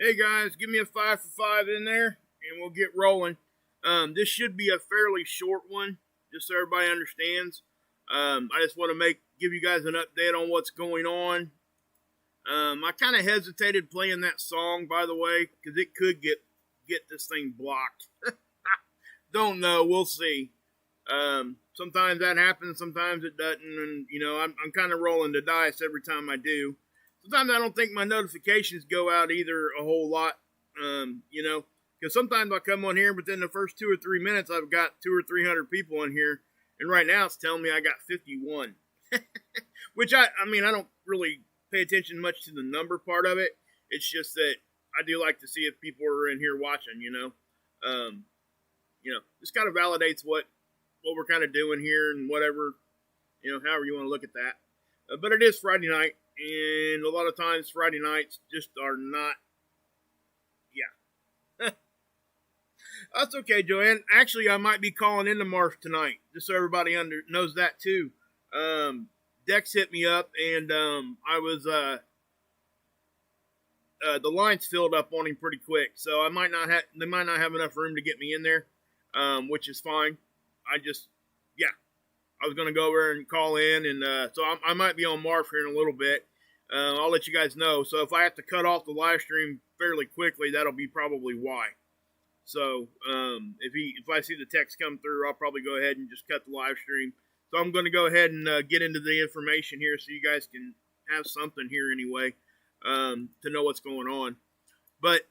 Hey guys, give me a 5 for 5 in there, and we'll get rolling. This should be a fairly short one, just so everybody understands. I just want to give you guys an update on what's going on. I kind of hesitated playing that song, by the way, because it could get this thing blocked. Don't know, we'll see. Sometimes that happens, sometimes it doesn't, and I'm kind of rolling the dice every time I do. Sometimes I don't think my notifications go out either a whole lot, because sometimes I come on here, but then the first 2 or 3 minutes I've got 200 or 300 people on here, and right now it's telling me I got 51. Which I don't really pay attention much to the number part of it. It's just that I do like to see if people are in here watching, this kind of validates what we're kind of doing here and whatever, however you want to look at that. But it is Friday night, and a lot of times Friday nights just are not, yeah. That's okay, Joanne. Actually, I might be calling into Marsh tonight, just so everybody knows that too. Dex hit me up, and I was, the lines filled up on him pretty quick, so they might not have enough room to get me in there, which is fine. I was going to go over and call in, and so I might be on Marf here in a little bit. I'll let you guys know. So if I have to cut off the live stream fairly quickly, that'll be probably why. So if I see the text come through, I'll probably go ahead and just cut the live stream. So I'm going to go ahead and get into the information here so you guys can have something here anyway to know what's going on. But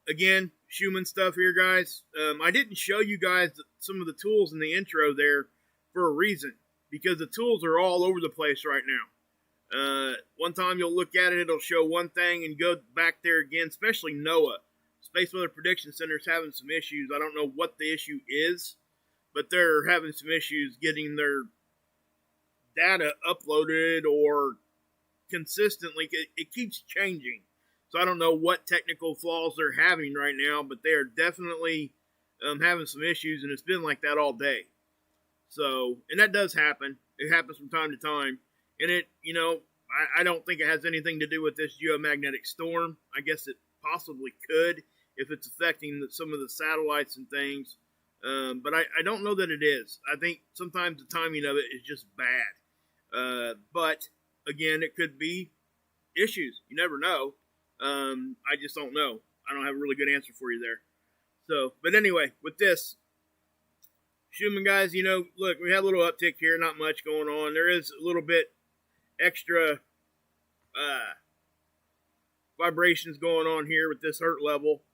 again, Schumann stuff here, guys. I didn't show you guys some of the tools in the intro there for a reason, because the tools are all over the place right now. One time you'll look at it, it'll show one thing and go back there again, especially NOAA. Spaceweather Prediction Center is having some issues. I don't know what the issue is, but they're having some issues getting their data uploaded or consistently. It keeps changing. So I don't know what technical flaws they're having right now, but they are definitely having some issues, and it's been like that all day. So, and that does happen. It happens from time to time. And I don't think it has anything to do with this geomagnetic storm. I guess it possibly could if it's affecting some of the satellites and things. But I don't know that it is. I think sometimes the timing of it is just bad. But, again, it could be issues. You never know. I just don't know. I don't have a really good answer for you there. So, but anyway, with this, Schumann guys, look, we had a little uptick here, not much going on. There is a little bit extra vibrations going on here with this hurt level.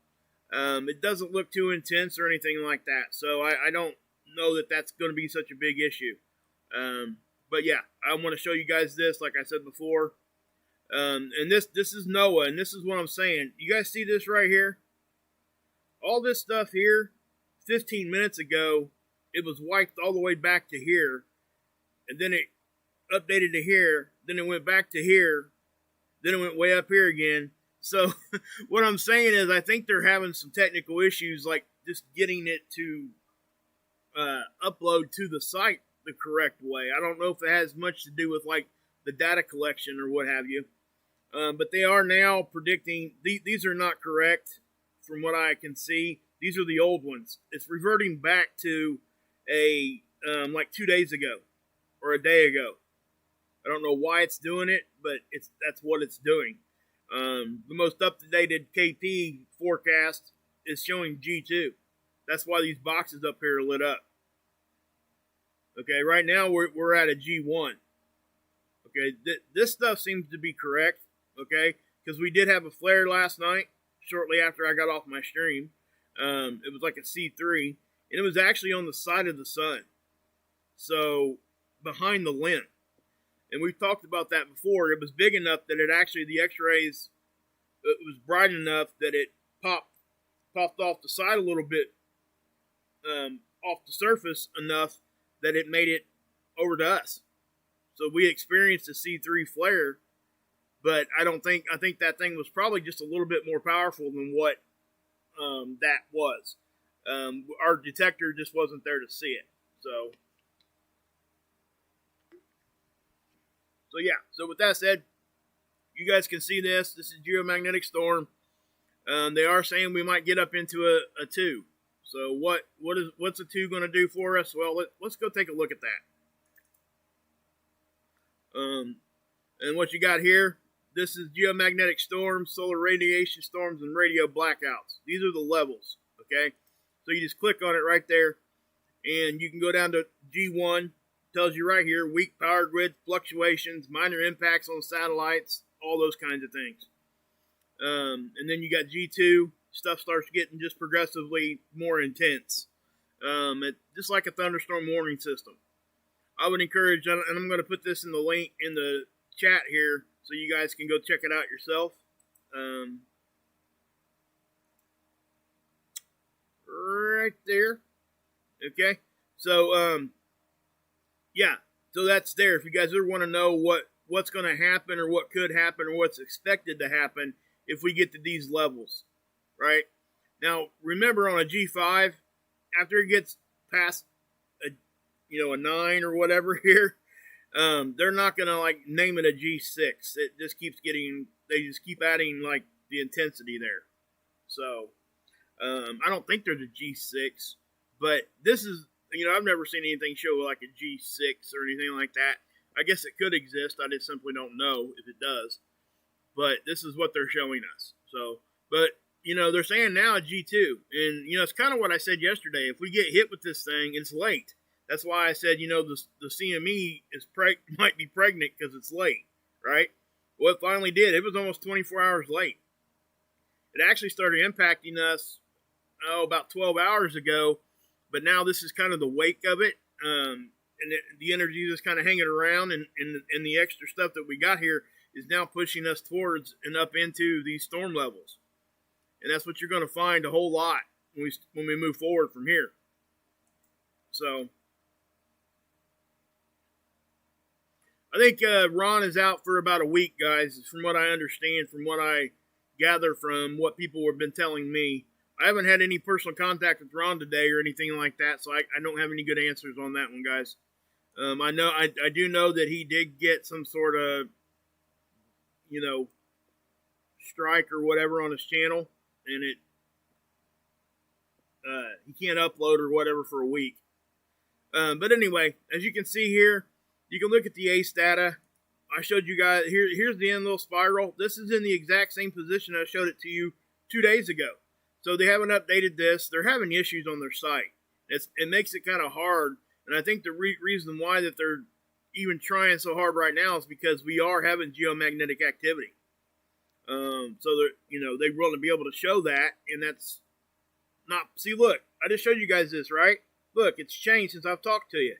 It doesn't look too intense or anything like that, so I don't know that that's going to be such a big issue. But yeah, I want to show you guys this, like I said before. And this is NOAA, and this is what I'm saying. You guys see this right here? All this stuff here, 15 minutes ago, it was wiped all the way back to here, and then it updated to here, then it went back to here, then it went way up here again. So what I'm saying is I think they're having some technical issues, like just getting it to upload to the site the correct way. I don't know if it has much to do with like the data collection or what have you. But they are now predicting, these are not correct from what I can see. These are the old ones. It's reverting back to like 2 days ago or a day ago. I don't know why it's doing it, but that's what it's doing. The most up-to-date KP forecast is showing G2. That's why these boxes up here are lit up. Okay, right now we're at a G1. Okay, this stuff seems to be correct. Okay, because we did have a flare last night, shortly after I got off my stream. It was like a C-3, and it was actually on the side of the sun, so behind the lens. And we've talked about that before. It was big enough that it actually, the X-rays, it was bright enough that it popped off the side a little bit, off the surface enough that it made it over to us. So we experienced a C-3 flare, but I think that thing was probably just a little bit more powerful than what that was. Our detector just wasn't there to see it. So yeah. So with that said, you guys can see this. This is geomagnetic storm. They are saying we might get up into a 2. So what's a 2 going to do for us? Well, let's go take a look at that. And what you got here, this is geomagnetic storms, solar radiation storms, and radio blackouts. These are the levels, okay? So you just click on it right there, and you can go down to G1. Tells you right here, weak power grid fluctuations, minor impacts on satellites, all those kinds of things. And then you got G2. Stuff starts getting just progressively more intense. Just like a thunderstorm warning system. I would encourage, and I'm going to put this in the link in the chat here so you guys can go check it out yourself. Right there. Okay. So, yeah. So that's there. If you guys ever want to know what's going to happen or what could happen or what's expected to happen if we get to these levels. Right? Now, remember on a G5, after it gets past a 9 or whatever here, they're not going to like name it a G6. It just keeps they just keep adding like the intensity there. So, I don't think there's a G6, but this is, I've never seen anything show like a G6 or anything like that. I guess it could exist. I just simply don't know if it does. But this is what they're showing us. So, but, they're saying now a G2. And, it's kind of what I said yesterday. If we get hit with this thing, it's late. That's why I said, the CME might be pregnant because it's late, right? Well, it finally did. It was almost 24 hours late. It actually started impacting us, about 12 hours ago. But now this is kind of the wake of it. And the energy is kind of hanging around. And the extra stuff that we got here is now pushing us towards and up into these storm levels. And that's what you're going to find a whole lot when we move forward from here. So, I think Ron is out for about a week, guys, from what I understand, from what I gather from what people have been telling me. I haven't had any personal contact with Ron today or anything like that, so I don't have any good answers on that one, guys. I do know that he did get some sort of, strike or whatever on his channel, and he can't upload or whatever for a week. But anyway, as you can see here, you can look at the ACE data. I showed you guys, here's the end little spiral. This is in the exact same position I showed it to you 2 days ago. So they haven't updated this. They're having issues on their site. It makes it kind of hard. And I think the reason why that they're even trying so hard right now is because we are having geomagnetic activity. So they want to be able to show that. And that's not, see, look, I just showed you guys this, right? Look, it's changed since I've talked to you.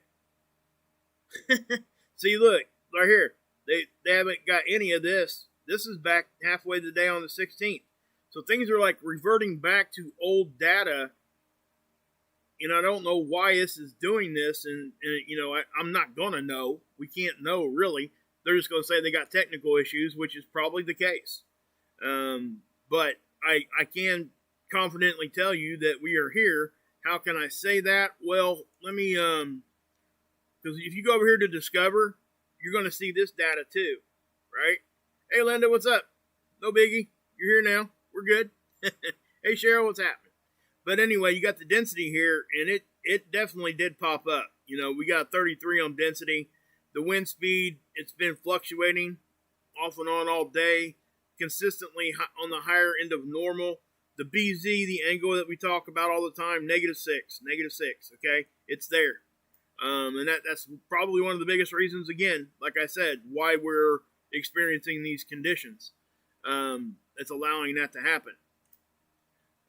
See, look, right here. They haven't got any of this. This is back halfway the day on the 16th. So things are like reverting back to old data, and I don't know why this is doing this, and I'm not going to know. We can't know, really. They're just going to say they got technical issues, which is probably the case. But I can confidently tell you that we are here. How can I say that? Well, let me, because if you go over here to Discover, you're going to see this data too, right? Hey, Linda, what's up? No biggie. You're here now. We're good. Hey, Cheryl, what's happening? But anyway, you got the density here, and it definitely did pop up. We got 33 on density. The wind speed, it's been fluctuating off and on all day, consistently on the higher end of normal. The BZ, the angle that we talk about all the time, -6, okay? It's there. And that's probably one of the biggest reasons, again, like I said, why we're experiencing these conditions. That's allowing that to happen.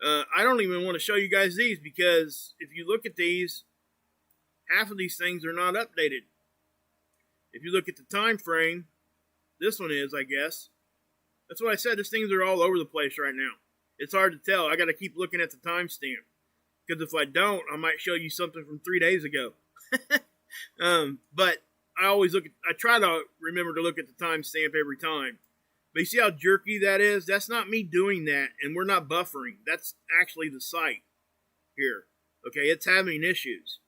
I don't even want to show you guys these because if you look at these, half of these things are not updated. If you look at the time frame, this one is, I guess. That's what I said. These things are all over the place right now. It's hard to tell. I got to keep looking at the timestamp because if I don't, I might show you something from 3 days ago. But I try to remember to look at the timestamp every time. But you see how jerky that is? That's not me doing that, and we're not buffering. That's actually the site here. Okay, it's having issues.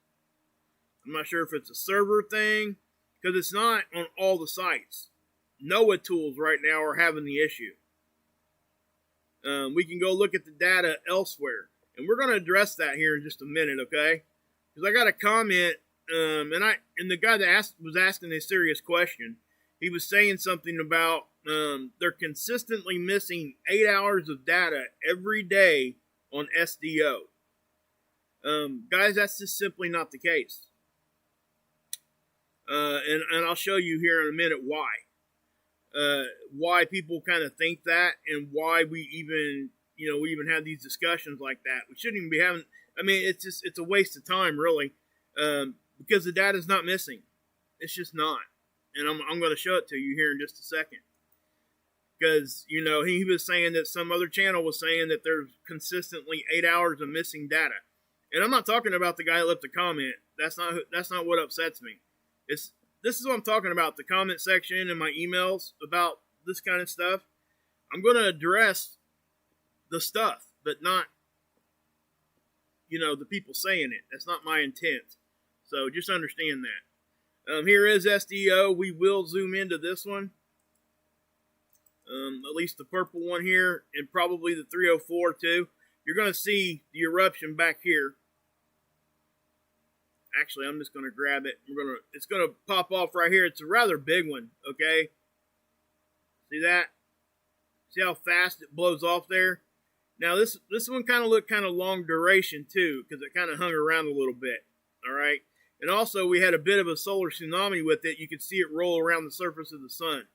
I'm not sure if it's a server thing, because it's not on all the sites. NOAA tools right now are having the issue. We can go look at the data elsewhere. And we're going to address that here in just a minute, okay? Because I got a comment, and the guy that was asking a serious question, he was saying something about they're consistently missing 8 hours of data every day on SDO. Guys, that's just simply not the case. And I'll show you here in a minute why people kind of think that, and why we even have these discussions like that. We shouldn't even be having. I mean, it's a waste of time, really, because the data's not missing. It's just not, and I'm going to show it to you here in just a second. Because he was saying that some other channel was saying that there's consistently 8 hours of missing data, and I'm not talking about the guy that left a comment. That's not what upsets me. This is what I'm talking about, the comment section and my emails about this kind of stuff. I'm going to address the stuff, but not, the people saying it. That's not my intent. So just understand that. Here is SDO. We will zoom into this one. At least the purple one here, and probably the 304 too. You're going to see the eruption back here. Actually, I'm just going to grab it. It's going to pop off right here. It's a rather big one, okay? See that? See how fast it blows off there? Now, this one kind of looked kind of long duration, too, because it kind of hung around a little bit, all right? And also, we had a bit of a solar tsunami with it. You could see it roll around the surface of the sun.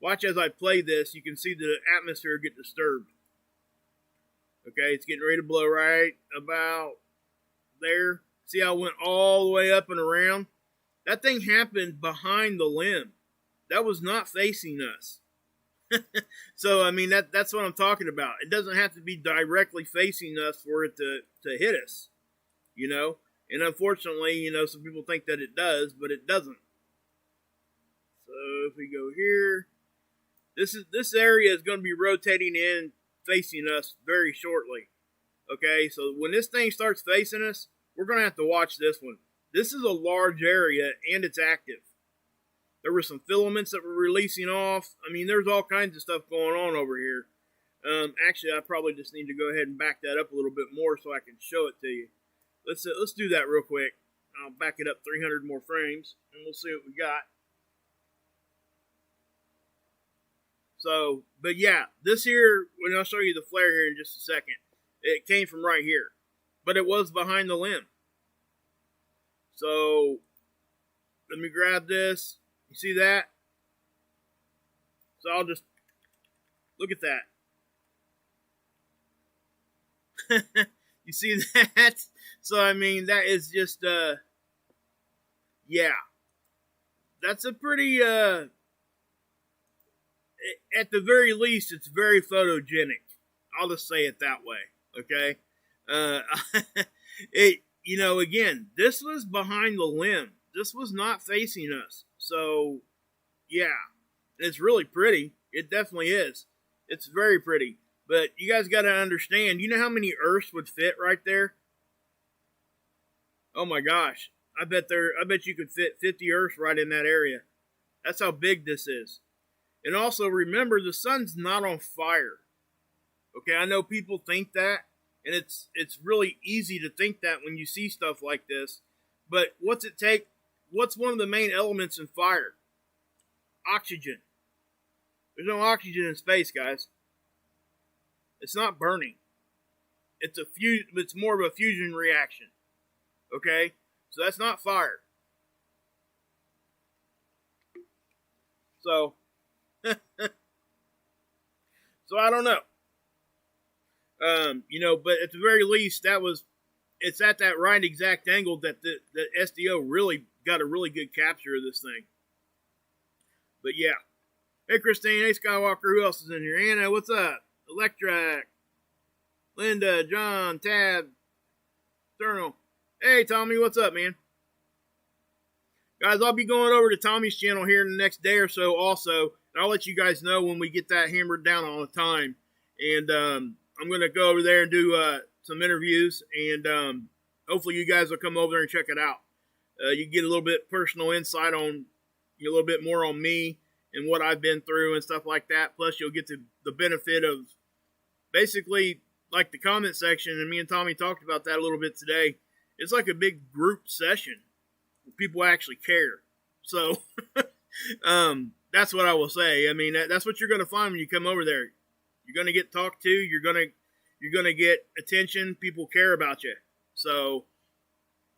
Watch as I play this. You can see the atmosphere get disturbed. Okay, it's getting ready to blow right about there. See how it went all the way up and around? That thing happened behind the limb. That was not facing us. So, I mean, that's what I'm talking about. It doesn't have to be directly facing us for it to hit us, And unfortunately, some people think that it does, but it doesn't. So, if we go here, this area is going to be rotating in, facing us very shortly. Okay, so when this thing starts facing us, we're going to have to watch this one. This is a large area, and it's active. There were some filaments that were releasing off. I mean, there's all kinds of stuff going on over here. Actually, I probably just need to go ahead and back that up a little bit more so I can show it to you. Let's do that real quick. I'll back it up 300 more frames, and we'll see what we got. So, but yeah, this here, when I'll show you the flare here in just a second, it came from right here. But it was behind the limb. So, let me grab this. You see that? So I'll just look at that. You see that? So, I mean, that is just, yeah. That's a pretty, at the very least, it's very photogenic. I'll just say it that way, okay? Again, this was behind the limb. This was not facing us. So, yeah. It's really pretty. It definitely is. It's very pretty. But you guys got to understand, you know how many Earths would fit right there? Oh my gosh. I bet you could fit 50 Earths right in that area. That's how big this is. And also remember, the sun's not on fire. Okay, I know people think that. And it's really easy to think that when you see stuff like this. But what's it take? What's one of the main elements in fire? Oxygen. There's no oxygen in space, guys. It's not burning. It's more of a fusion reaction. Okay? So that's not fire. So, so I don't know. But at the very least, it's at that right exact angle that the SDO really got a really good capture of this thing. But yeah. Hey, Christine. Hey, Skywalker. Who else is in here? Anna, what's up? Electrac. Linda, John, Tab, Eternal. Hey, Tommy, what's up, man? Guys, I'll be going over to Tommy's channel here in the next day or so also. And I'll let you guys know when we get that hammered down all the time. And I'm going to go over there and do some interviews. And hopefully you guys will come over there and check it out. You get a little bit personal insight on, a little bit more on me and what I've been through and stuff like that. Plus, you'll get the benefit of basically, like the comment section, and me and Tommy talked about that a little bit today, it's like a big group session. People actually care. So, that's what I will say. I mean, that's what you're going to find when you come over there. You're going to get talked to. You're going to get attention. People care about you. So,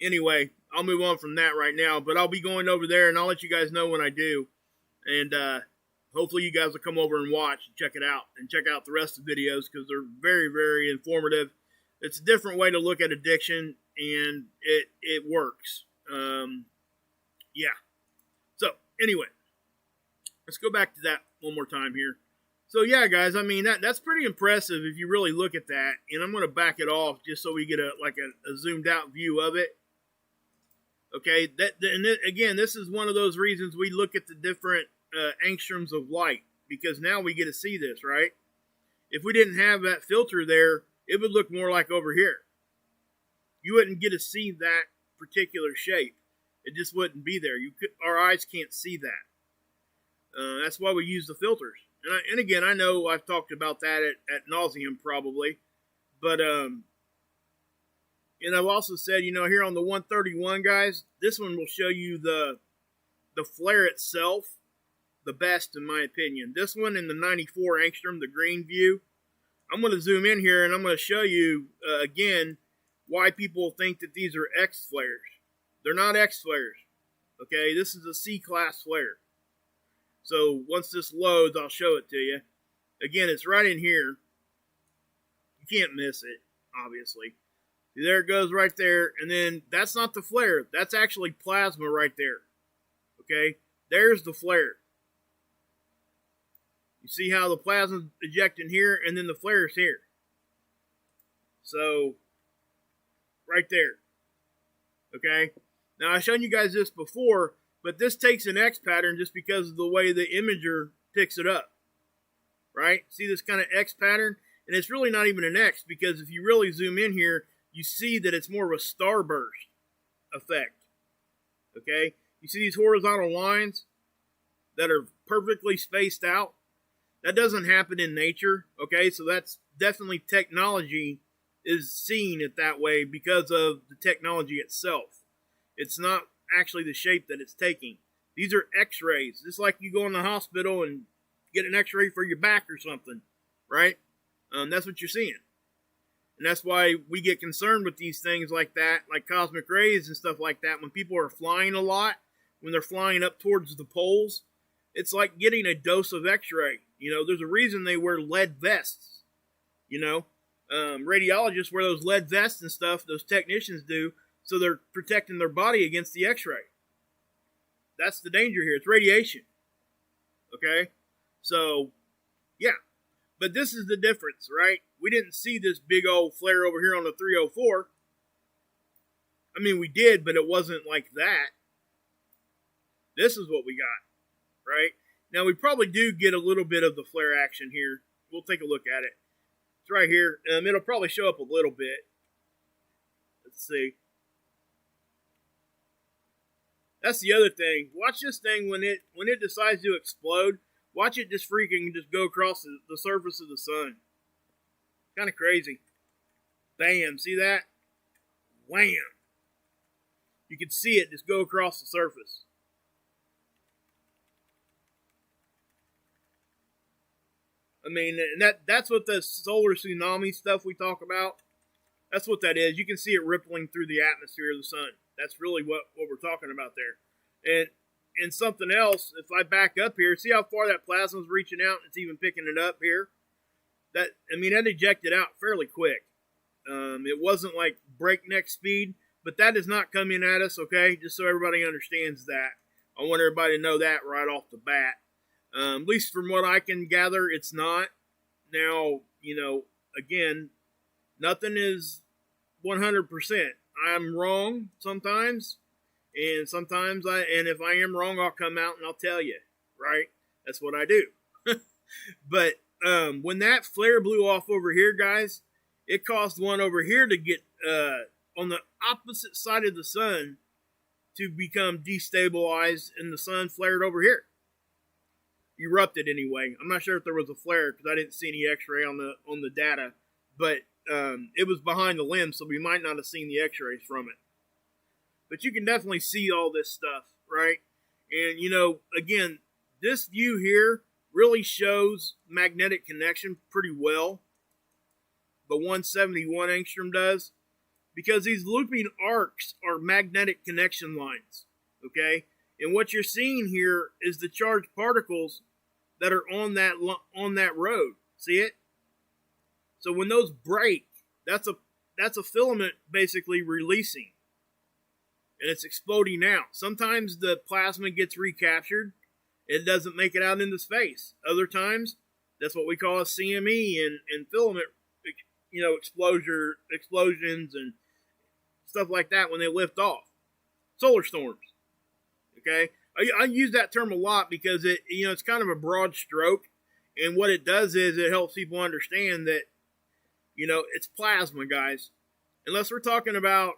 anyway, I'll move on from that right now. But I'll be going over there, and I'll let you guys know when I do. And hopefully you guys will come over and watch and check it out. And check out the rest of the videos because they're very, very informative. It's a different way to look at addiction, and it works. Yeah. So, anyway, let's go back to that one more time here. So, yeah, guys, I mean, that's pretty impressive if you really look at that. And I'm going to back it off just so we get a zoomed out view of it. Okay, again, this is one of those reasons we look at the different angstroms of light, because now we get to see this, right? If we didn't have that filter there, it would look more like over here. You wouldn't get to see that particular shape. It just wouldn't be there. Our eyes can't see that. That's why we use the filters. And again, I know I've talked about that at nauseum probably, but and I've also said, here on the 131, guys, this one will show you the flare itself the best, in my opinion. This one in the 94 angstrom, the green view. I'm going to zoom in here and I'm going to show you again why people think that these are X flares. They're not X flares. Okay, this is a C-class flare. So once this loads, I'll show it to you. Again, it's right in here. You can't miss it, obviously. There it goes right there. And then that's not the flare. That's actually plasma right there. Okay, there's the flare. You see how the plasma's ejecting here, and then the flare's here. So, right there. Okay? Now, I've shown you guys this before, but this takes an X pattern just because of the way the imager picks it up. Right? See this kind of X pattern? And it's really not even an X, because if you really zoom in here, you see that it's more of a starburst effect. Okay? You see these horizontal lines that are perfectly spaced out? That doesn't happen in nature, okay? So that's definitely technology is seeing it that way because of the technology itself. It's not actually the shape that it's taking. These are x-rays. It's like you go in the hospital and get an x-ray for your back or something, right? That's what you're seeing. And that's why we get concerned with these things like that, like cosmic rays and stuff like that. When people are flying a lot, when they're flying up towards the poles, it's like getting a dose of x-ray. There's a reason they wear lead vests. Radiologists wear those lead vests and stuff, those technicians do, so they're protecting their body against the x-ray. That's the danger here. It's radiation. Okay? So, yeah. But this is the difference, right? We didn't see this big old flare over here on the 304. I mean, we did, but it wasn't like that. This is what we got, right? Now, we probably do get a little bit of the flare action here. We'll take a look at it. It's right here. It'll probably show up a little bit. Let's see. That's the other thing. Watch this thing when it decides to explode. Watch it just freaking just go across the surface of the sun. Kind of crazy. Bam. See that? Wham. You can see it just go across the surface. I mean, and that's what the solar tsunami stuff we talk about, that's what that is. You can see it rippling through the atmosphere of the sun. That's really what we're talking about there. And something else, if I back up here, see how far that plasma's reaching out? It's even picking it up here. That ejected out fairly quick. It wasn't like breakneck speed, but that is not coming at us, okay? Just so everybody understands that. I want everybody to know that right off the bat. At least from what I can gather, it's not. Now, again, nothing is 100%. I'm wrong sometimes, and sometimes and if I am wrong, I'll come out and I'll tell you, right? That's what I do. But when that flare blew off over here, guys, it caused one over here to get on the opposite side of the sun to become destabilized, and the sun flared over here. erupted anyway. I'm not sure if there was a flare because I didn't see any X-ray on the data, but it was behind the lens, so we might not have seen the X-rays from it. But you can definitely see all this stuff, right? And again, this view here really shows magnetic connection pretty well. The 171 angstrom does, because these looping arcs are magnetic connection lines, okay? And what you're seeing here is the charged particles that are on that road. See it? So when those break, that's a filament basically releasing, and it's exploding out. Sometimes the plasma gets recaptured. It doesn't make it out into space. Other times, that's what we call a CME and filament, explosions and stuff like that when they lift off. Solar storms. Okay? I use that term a lot because it's kind of a broad stroke, and what it does is it helps people understand that, it's plasma, guys. Unless we're talking about,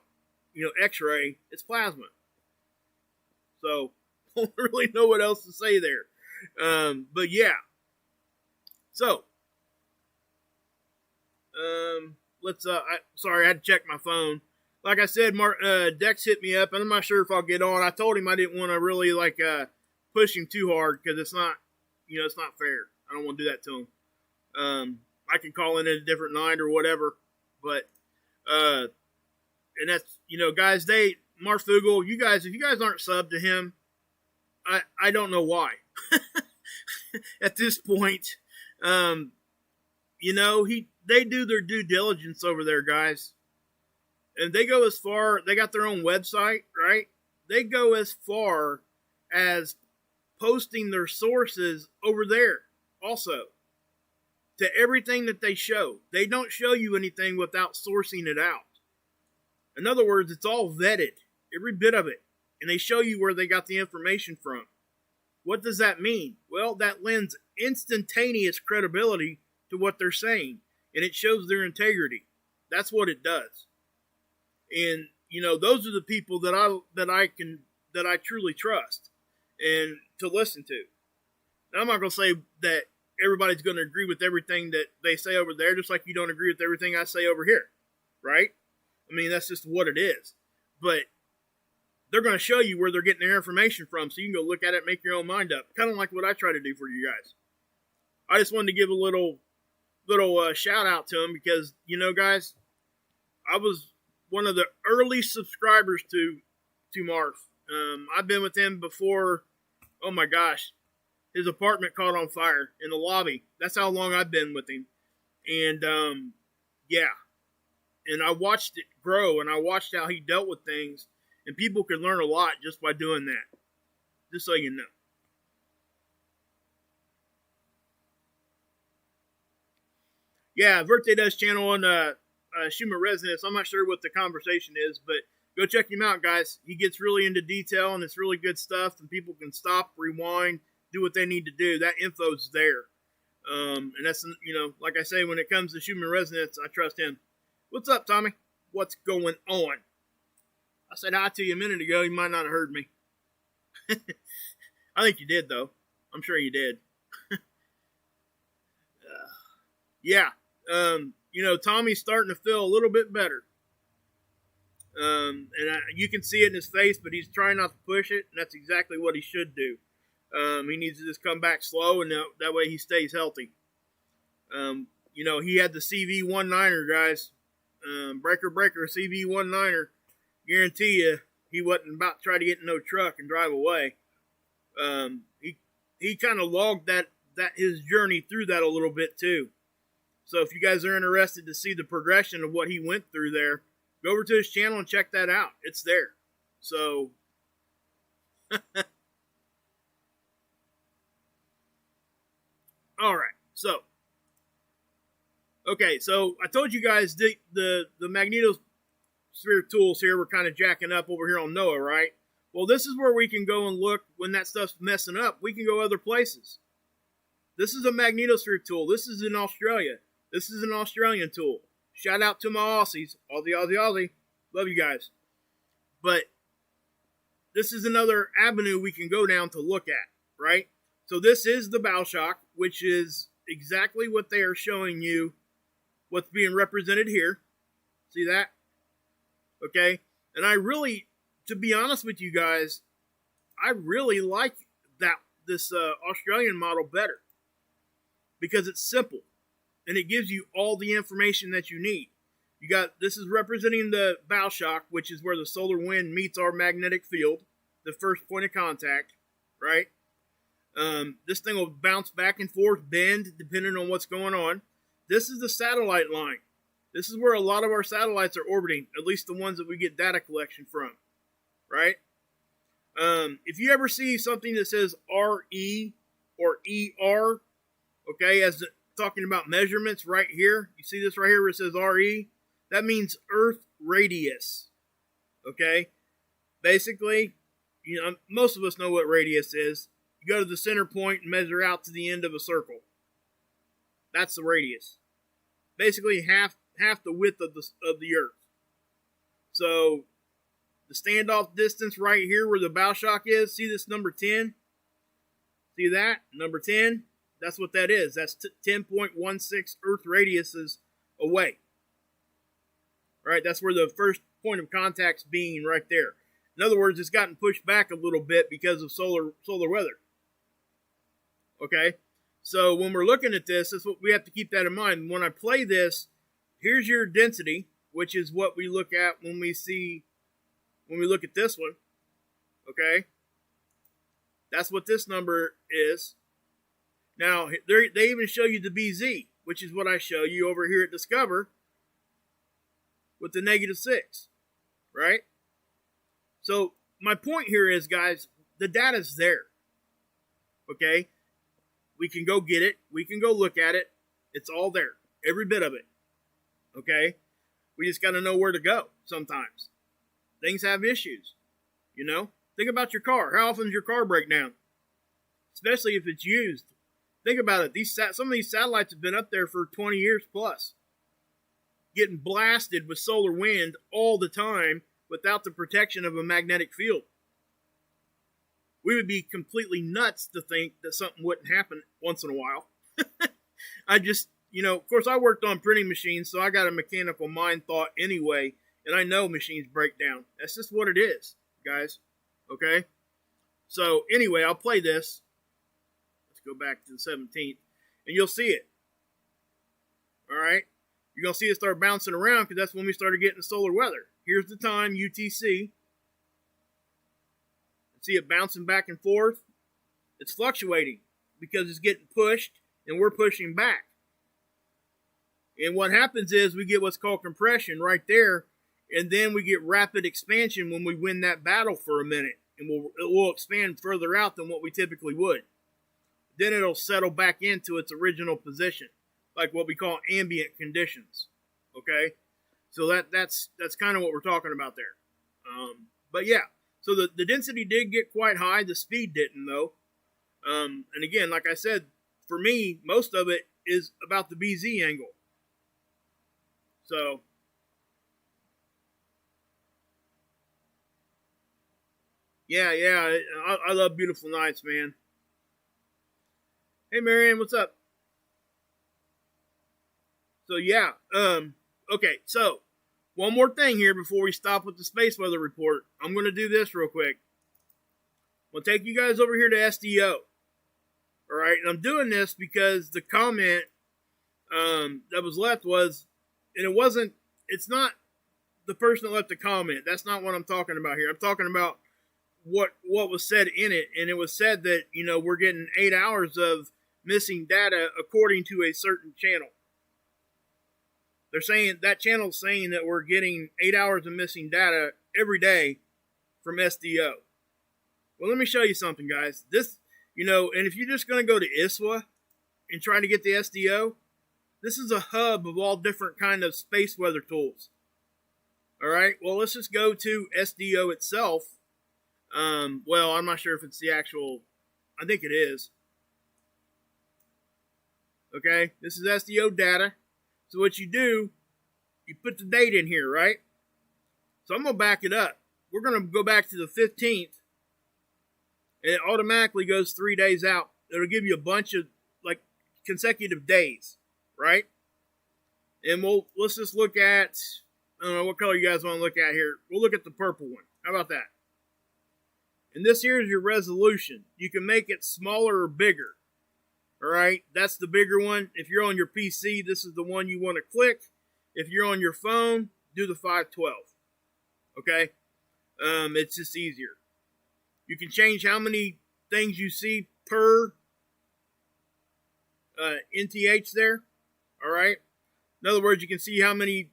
X-ray, it's plasma. So, I don't really know what else to say there. But yeah. So, sorry, I had to check my phone. Like I said, Dex hit me up, and I'm not sure if I'll get on. I told him I didn't want to really push him too hard because it's not, it's not fair. I don't want to do that to him. I can call in at a different night or whatever, but and that's guys. Mark Fugel, you guys, if you guys aren't subbed to him, I don't know why. At this point, they do their due diligence over there, guys. And they go as far, they got their own website, right? They go as far as posting their sources over there also to everything that they show. They don't show you anything without sourcing it out. In other words, it's all vetted, every bit of it. And they show you where they got the information from. What does that mean? Well, that lends instantaneous credibility to what they're saying, and it shows their integrity. That's what it does. And those are the people that I truly trust and to listen to. Now, I'm not going to say that everybody's going to agree with everything that they say over there, just like you don't agree with everything I say over here, right? I mean, that's just what it is. But they're going to show you where they're getting their information from, so you can go look at it and make your own mind up. Kind of like what I try to do for you guys. I just wanted to give a little shout out to them because, guys, I was one of the early subscribers to Marv. I've been with him before, oh my gosh, his apartment caught on fire in the lobby. That's how long I've been with him. And, yeah. And I watched it grow, and I watched how he dealt with things, and people could learn a lot just by doing that. Just so you know. Yeah, Verte does channel on Schumann Resonance. I'm not sure what the conversation is, but go check him out, guys. He gets really into detail, and it's really good stuff, and people can stop, rewind, do what they need to do. That info's there. And that's, like I say, when it comes to Schumann Resonance, I trust him. What's up, Tommy? What's going on? I said hi to you a minute ago. You might not have heard me. I think you did, though. I'm sure you did. Yeah. Tommy's starting to feel a little bit better. And you can see it in his face, but he's trying not to push it, and that's exactly what he should do. He needs to just come back slow, and that way he stays healthy. He had the CV-19er, guys. Breaker, CV-19er. Guarantee you, he wasn't about to try to get in no truck and drive away. He kind of logged that his journey through that a little bit too. So if you guys are interested to see the progression of what he went through there, go over to his channel and check that out. It's there. So, all right. So, okay. So I told you guys the Magnetosphere tools here were kind of jacking up over here on NOAA, right? Well, this is where we can go and look when that stuff's messing up. We can go other places. This is a Magnetosphere tool. This is in Australia. This is an Australian tool. Shout out to my Aussies. Aussie. Love you guys. But this is another avenue we can go down to look at, right? So this is the bow shock, which is exactly what they are showing you, what's being represented here. See that? Okay? And I really, to be honest with you guys, I really like this Australian model better because it's simple and it gives you all the information that you need. This is representing the bow shock, which is where the solar wind meets our magnetic field, the first point of contact, right? This thing will bounce back and forth, bend, depending on what's going on. This is the satellite line. This is where a lot of our satellites are orbiting, at least the ones that we get data collection from, right? If you ever see something that says RE or ER, okay, talking about measurements right here, you see this right here where it says RE? That means Earth radius, okay? Basically, most of us know what radius is. You go to the center point and measure out to the end of a circle. That's the radius. Basically, half the width of the Earth. So, the standoff distance right here where the bow shock is, see this number 10? See that? Number 10? That's what that is. That's 10.16 Earth radiuses away. Right? That's where the first point of contact's being right there. In other words, it's gotten pushed back a little bit because of solar weather. Okay? So when we're looking at this, that's what we have to keep that in mind. When I play this, here's your density, which is what we look at when we look at this one. Okay? That's what this number is. Now, they even show you the BZ, which is what I show you over here at Discover with the -6, right? So my point here is, guys, the data's there, okay? We can go get it. We can go look at it. It's all there, every bit of it, okay? We just got to know where to go sometimes. Things have issues, Think about your car. How often does your car break down? Especially if it's used. Think about it. Some of these satellites have been up there for 20 years plus, getting blasted with solar wind all the time without the protection of a magnetic field. We would be completely nuts to think that something wouldn't happen once in a while. Of course I worked on printing machines, so I got a mechanical mind thought anyway, and I know machines break down. That's just what it is, guys. Okay? So anyway, I'll play this. Let's go back to the 17th, and you'll see it. All right? You're going to see it start bouncing around because that's when we started getting the solar weather. Here's the time, UTC. See it bouncing back and forth? It's fluctuating because it's getting pushed and we're pushing back. And what happens is we get what's called compression right there, and then we get rapid expansion when we win that battle for a minute. And it will expand further out than what we typically would. Then it'll settle back into its original position, like what we call ambient conditions. Okay? So that's kind of what we're talking about there. But yeah, so the density did get quite high. The speed didn't, though. And again, like I said, for me, most of it is about the BZ angle. So, yeah, I love beautiful nights, man. Hey, Marianne, what's up? So, yeah, okay, so, one more thing here before we stop with the space weather report. I'm going to do this real quick. I'll take you guys over here to SDO. All right, and I'm doing this because the comment that was left was, and it's not the person that left the comment. That's not what I'm talking about here. I'm talking about what was said in it, and it was said that, we're getting 8 hours of missing data according to a certain channel. They're saying, that channel's saying that we're getting 8 hours of missing data every day from SDO. Well, let me show you something, guys. This, and if you're just going to go to ISWA and try to get the SDO, this is a hub of all different kind of space weather tools. All right, well, let's just go to SDO itself. Well, I'm not sure if it's the actual, I think it is. Okay, this is SDO data. So what you do, you put the date in here, right? So I'm going to back it up. We're going to go back to the 15th. And it automatically goes 3 days out it'll give you a bunch of like consecutive days, right? And let's just look at, I don't know what color you guys want to look at here. We'll look at the purple one. How about that? And this here is your resolution. You can make it smaller or bigger. All right, that's the bigger one. If you're on your PC, this is the one you want to click. If you're on your phone, do the 512. Okay, it's just easier. You can change how many things you see per NTH there. All right. In other words, you can see how many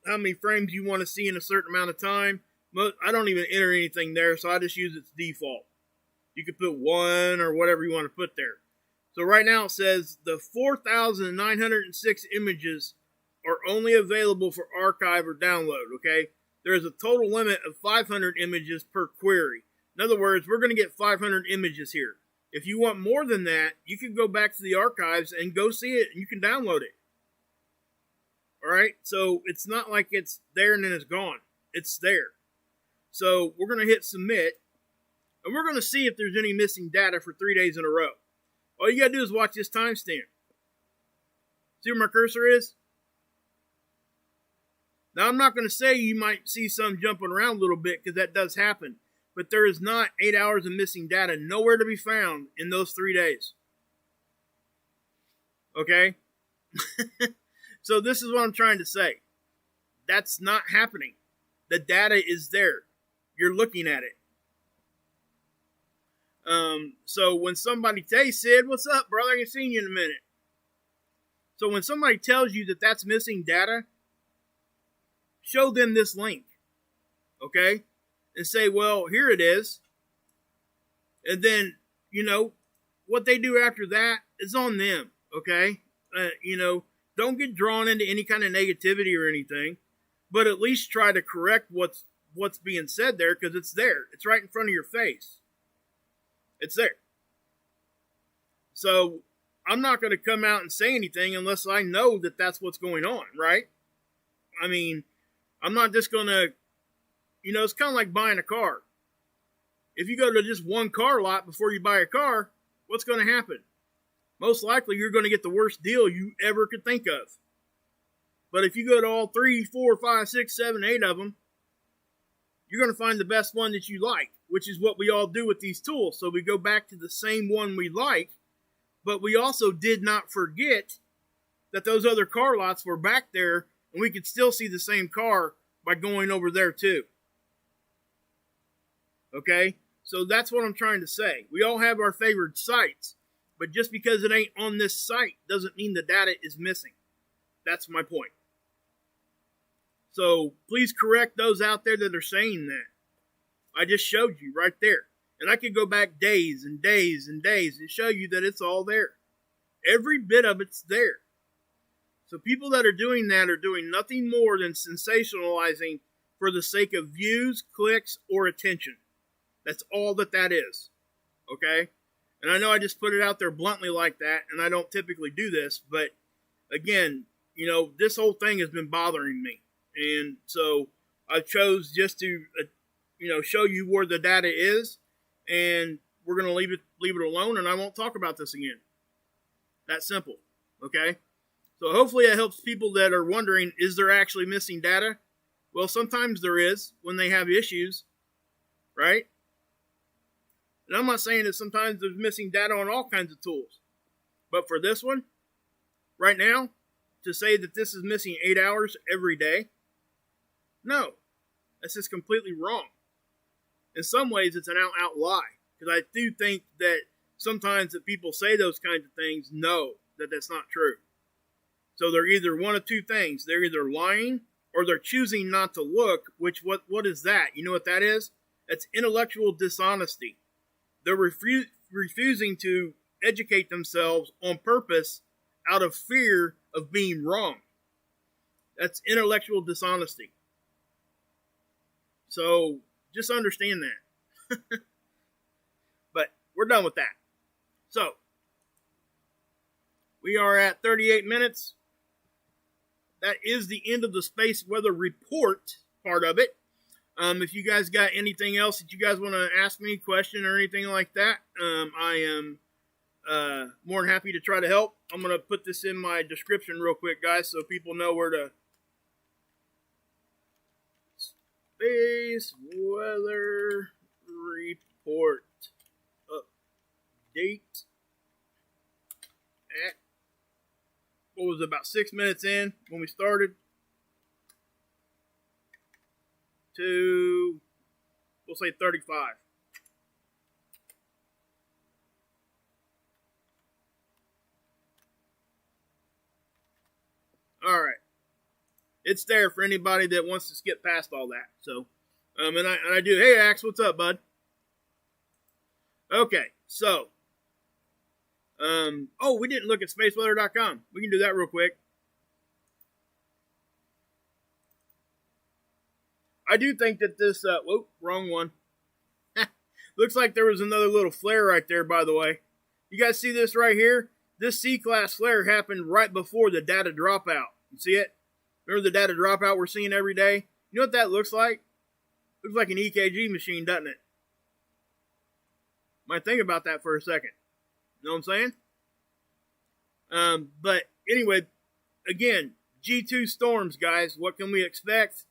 how many frames you want to see in a certain amount of time. I don't even enter anything there, so I just use its default. You can put 1 or whatever you want to put there. So right now it says the 4,906 images are only available for archive or download, okay? There is a total limit of 500 images per query. In other words, we're going to get 500 images here. If you want more than that, you can go back to the archives and go see it, and you can download it. All right? So it's not like it's there and then it's gone. It's there. So we're going to hit submit, and we're going to see if there's any missing data for 3 days in a row. All you got to do is watch this timestamp. See where my cursor is? Now, I'm not going to say you might see some jumping around a little bit because that does happen. But there is not 8 hours of missing data nowhere to be found in those 3 days. Okay? So this is what I'm trying to say. That's not happening. The data is there. You're looking at it. So when somebody, hey Sid, what's up, brother? I ain't seen you in a minute. So when somebody tells you that that's missing data, show them this link, okay? And say, well, here it is. And then, what they do after that is on them, okay? Don't get drawn into any kind of negativity or anything, but at least try to correct what's being said there, because it's there. It's right in front of your face. It's there. So I'm not going to come out and say anything unless I know that that's what's going on, right? I mean, I'm not just going to, it's kind of like buying a car. If you go to just one car lot before you buy a car, what's going to happen? Most likely you're going to get the worst deal you ever could think of. But if you go to all 3, 4, 5, 6, 7, 8 of them, you're going to find the best one that you like, which is what we all do with these tools. So we go back to the same one we like, but we also did not forget that those other car lots were back there, and we could still see the same car by going over there too. Okay? So that's what I'm trying to say. We all have our favorite sites, but just because it ain't on this site doesn't mean the data is missing. That's my point. So please correct those out there that are saying that. I just showed you right there. And I could go back days and days and days and show you that it's all there. Every bit of it's there. So people that are doing that are doing nothing more than sensationalizing for the sake of views, clicks, or attention. That's all that is. Okay? And I know I just put it out there bluntly like that, and I don't typically do this, but again, this whole thing has been bothering me. And so I chose just to, show you where the data is, and we're going to leave it alone, and I won't talk about this again. That simple. Okay? So hopefully it helps people that are wondering, is there actually missing data? Well, sometimes there is when they have issues, right? And I'm not saying that sometimes there's missing data on all kinds of tools. But for this one, right now, to say that this is missing 8 hours every day, no. That's just completely wrong. In some ways, it's an out lie. Because I do think that sometimes that people say those kinds of things know that that's not true. So they're either one of two things. They're either lying or they're choosing not to look, which what is that? You know what that is? It's intellectual dishonesty. They're refusing to educate themselves on purpose out of fear of being wrong. That's intellectual dishonesty. So just understand that. But we're done with that. So we are at 38 minutes. That is the end of the space weather report part of it. If you guys got anything else that you guys want to ask me, question or anything like that, I am more than happy to try to help. I'm going to put this in my description real quick, guys, so people know where to. Space weather report update at, what was it, about 6 minutes in when we started, to, we'll say 35. All right. It's there for anybody that wants to skip past all that. So, and I do. Hey, Axe, what's up, bud? Okay, so, oh, we didn't look at spaceweather.com. We can do that real quick. I do think that this, whoa, wrong one. Looks like there was another little flare right there, by the way. You guys see this right here? This C-class flare happened right before the data dropout. You see it? Remember the data dropout we're seeing every day? You know what that looks like? Looks like an EKG machine, doesn't it? Might think about that for a second. You know what I'm saying? But anyway, again, G2 storms, guys. What can we expect?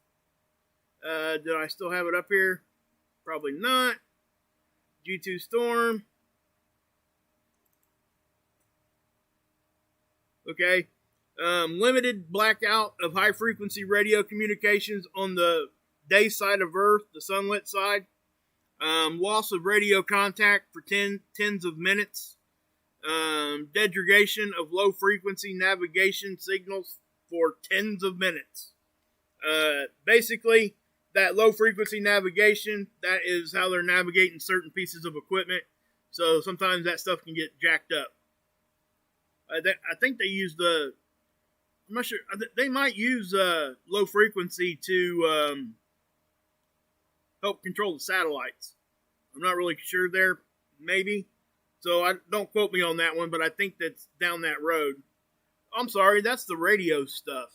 Did I still have it up here? Probably not. G2 storm. Okay. Limited blackout of high-frequency radio communications on the day side of Earth, the sunlit side. Loss of radio contact for tens of minutes. Degradation of low-frequency navigation signals for tens of minutes. Basically, that low-frequency navigation, that is how they're navigating certain pieces of equipment. So sometimes that stuff can get jacked up. I think they use the... I'm not sure. They might use low frequency to help control the satellites. I'm not really sure there. Maybe. So don't quote me on that one, but I think that's down that road. I'm sorry. That's the radio stuff.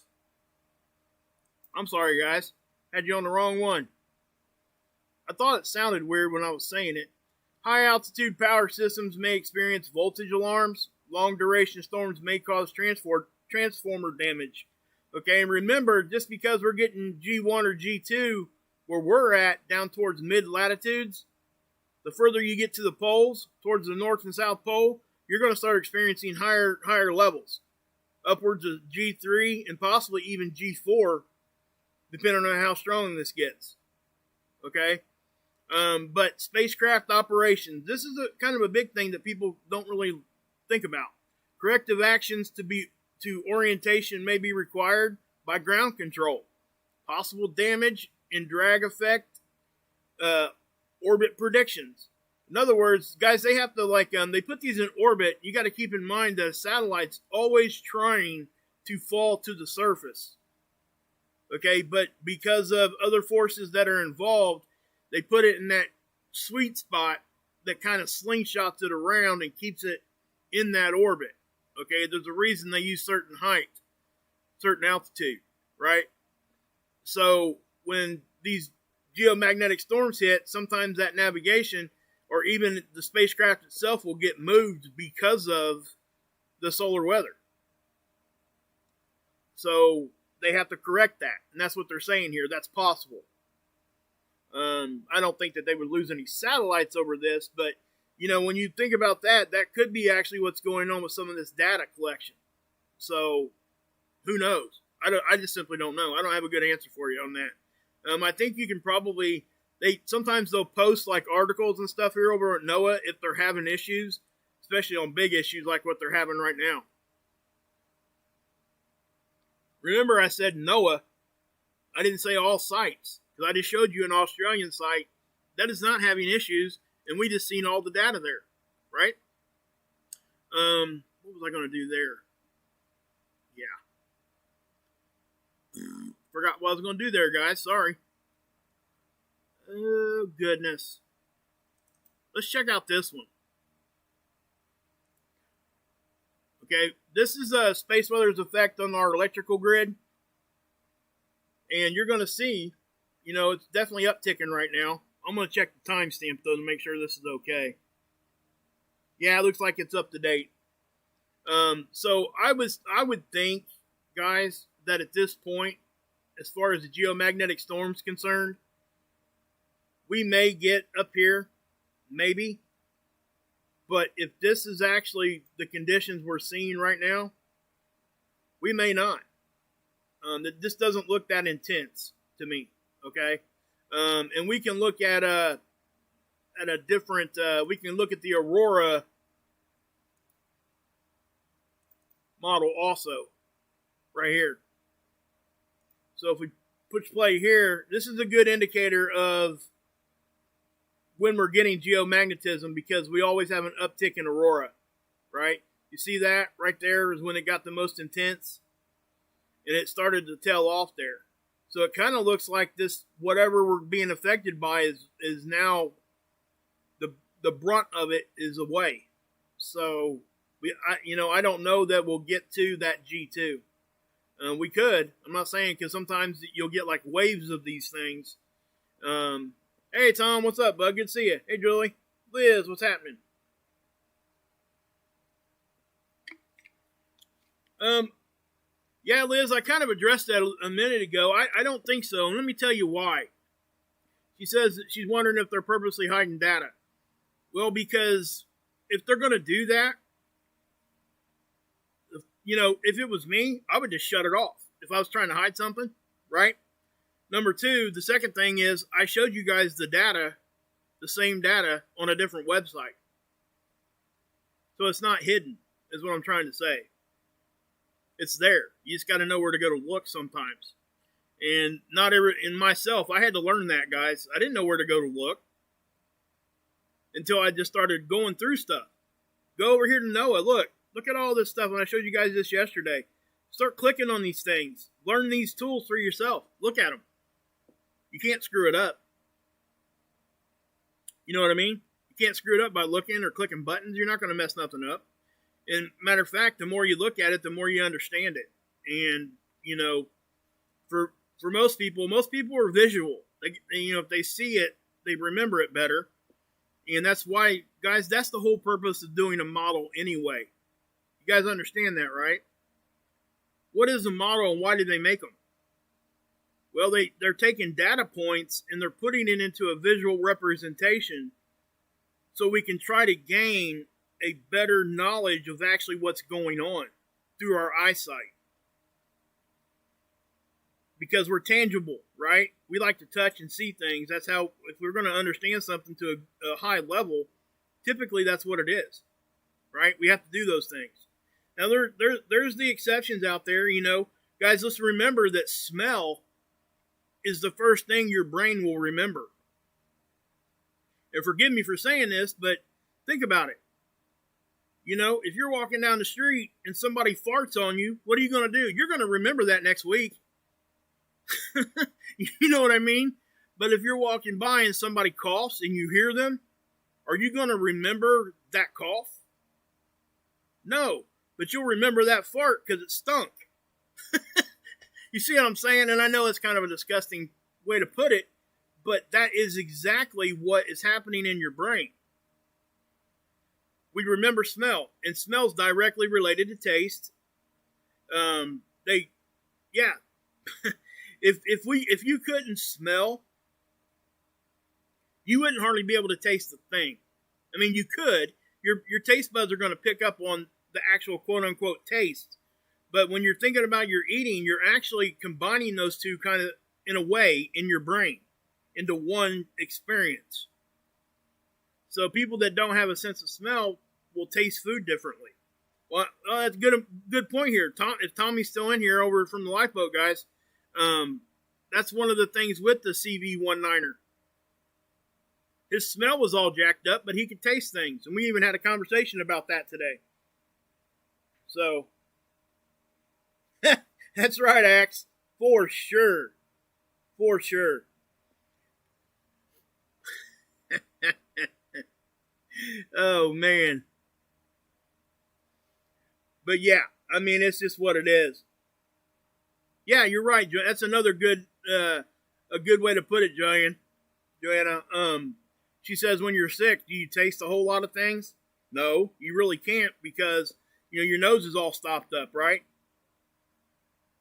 I'm sorry, guys. Had you on the wrong one. I thought it sounded weird when I was saying it. High altitude power systems may experience voltage alarms. Long duration storms may cause transformer damage. Okay, and remember, just because we're getting G1 or G2 where we're at down towards mid latitudes, the further you get to the poles, towards the North and South Pole, you're going to start experiencing higher levels, upwards of G3 and possibly even G4, depending on how strong this gets. Okay, but spacecraft operations, this is kind of a big thing that people don't really think about. Corrective actions to orientation may be required by ground control. Possible damage and drag effect, orbit predictions. In other words, guys, they have to they put these in orbit. You got to keep in mind that a satellite's always trying to fall to the surface. Okay, but because of other forces that are involved, they put it in that sweet spot that kind of slingshots it around and keeps it in that orbit. Okay, there's a reason they use certain height, certain altitude, right? So when these geomagnetic storms hit, sometimes that navigation or even the spacecraft itself will get moved because of the solar weather. So they have to correct that, and that's what they're saying here. That's possible. I don't think that they would lose any satellites over this, but you know, when you think about that, that could be actually what's going on with some of this data collection. So, who knows? I just simply don't know. I don't have a good answer for you on that. I think you can probably, sometimes they'll post like articles and stuff here over at NOAA if they're having issues, especially on big issues like what they're having right now. Remember I said NOAA. I didn't say all sites, because I just showed you an Australian site that is not having issues. And we just seen all the data there, right? What was I going to do there? Yeah. Forgot what I was going to do there, guys. Sorry. Oh, goodness. Let's check out this one. Okay, this is space weather's effect on our electrical grid. And you're going to see, you know, it's definitely upticking right now. I'm going to check the timestamp, though, to make sure this is okay. Yeah, it looks like it's up to date. So I would think, guys, that at this point, as far as the geomagnetic storm's concerned, we may get up here, maybe. But if this is actually the conditions we're seeing right now, we may not. This doesn't look that intense to me. Okay, and we can look at a different. We can look at the Aurora model also, right here. So if we push play here, this is a good indicator of when we're getting geomagnetism, because we always have an uptick in Aurora, right? You see that right there is when it got the most intense, and it started to tail off there. So it kind of looks like this, whatever we're being affected by is now the brunt of it is away. So I don't know that we'll get to that G2. We could. I'm not saying, because sometimes you'll get like waves of these things. Hey, Tom, what's up, bud? Good to see you. Hey, Julie. Liz, what's happening? Yeah, Liz, I kind of addressed that a minute ago. I don't think so, and let me tell you why. She says that she's wondering if they're purposely hiding data. Well, because if they're going to do that, if it was me, I would just shut it off if I was trying to hide something, right? Number two, the second thing is I showed you guys the data, the same data, on a different website. So it's not hidden, is what I'm trying to say. It's there. You just got to know where to go to look sometimes. And myself, I had to learn that, guys. I didn't know where to go to look until I just started going through stuff. Go over here to Noah. Look at all this stuff. And I showed you guys this yesterday. Start clicking on these things. Learn these tools for yourself. Look at them. You can't screw it up. You know what I mean? You can't screw it up by looking or clicking buttons. You're not going to mess nothing up. And matter of fact, the more you look at it, the more you understand it. And, for most people are visual. If they see it, they remember it better. And that's why, guys, that's the whole purpose of doing a model anyway. You guys understand that, right? What is a model and why do they make them? Well, they're taking data points and they're putting it into a visual representation so we can try to gain a better knowledge of actually what's going on through our eyesight. Because we're tangible, right? We like to touch and see things. That's how, if we're going to understand something to a high level, typically that's what it is, right? We have to do those things. Now, there's the exceptions out there, Guys, let's remember that smell is the first thing your brain will remember. And forgive me for saying this, but think about it. If you're walking down the street and somebody farts on you, what are you going to do? You're going to remember that next week. You know what I mean? But if you're walking by and somebody coughs and you hear them, are you going to remember that cough? No, but you'll remember that fart because it stunk. You see what I'm saying? And I know it's kind of a disgusting way to put it, but that is exactly what is happening in your brain. We remember smell, and smell's directly related to taste. If you couldn't smell, you wouldn't hardly be able to taste the thing. I mean, you could. Your taste buds are going to pick up on the actual quote-unquote taste. But when you're thinking about your eating, you're actually combining those two kind of, in a way, in your brain into one experience. So people that don't have a sense of smell will taste food differently. Well, that's a good point here. If Tommy's still in here over from the lifeboat, guys, that's one of the things with the CV-19er. His smell was all jacked up, but he could taste things. And we even had a conversation about that today. So, that's right, Axe. For sure. For sure. Oh, man. But yeah, I mean, it's just what it is. Yeah, you're right, Joanna. That's another good, a good way to put it, Joanna. She says, when you're sick, do you taste a whole lot of things? No, you really can't, because your nose is all stopped up, right?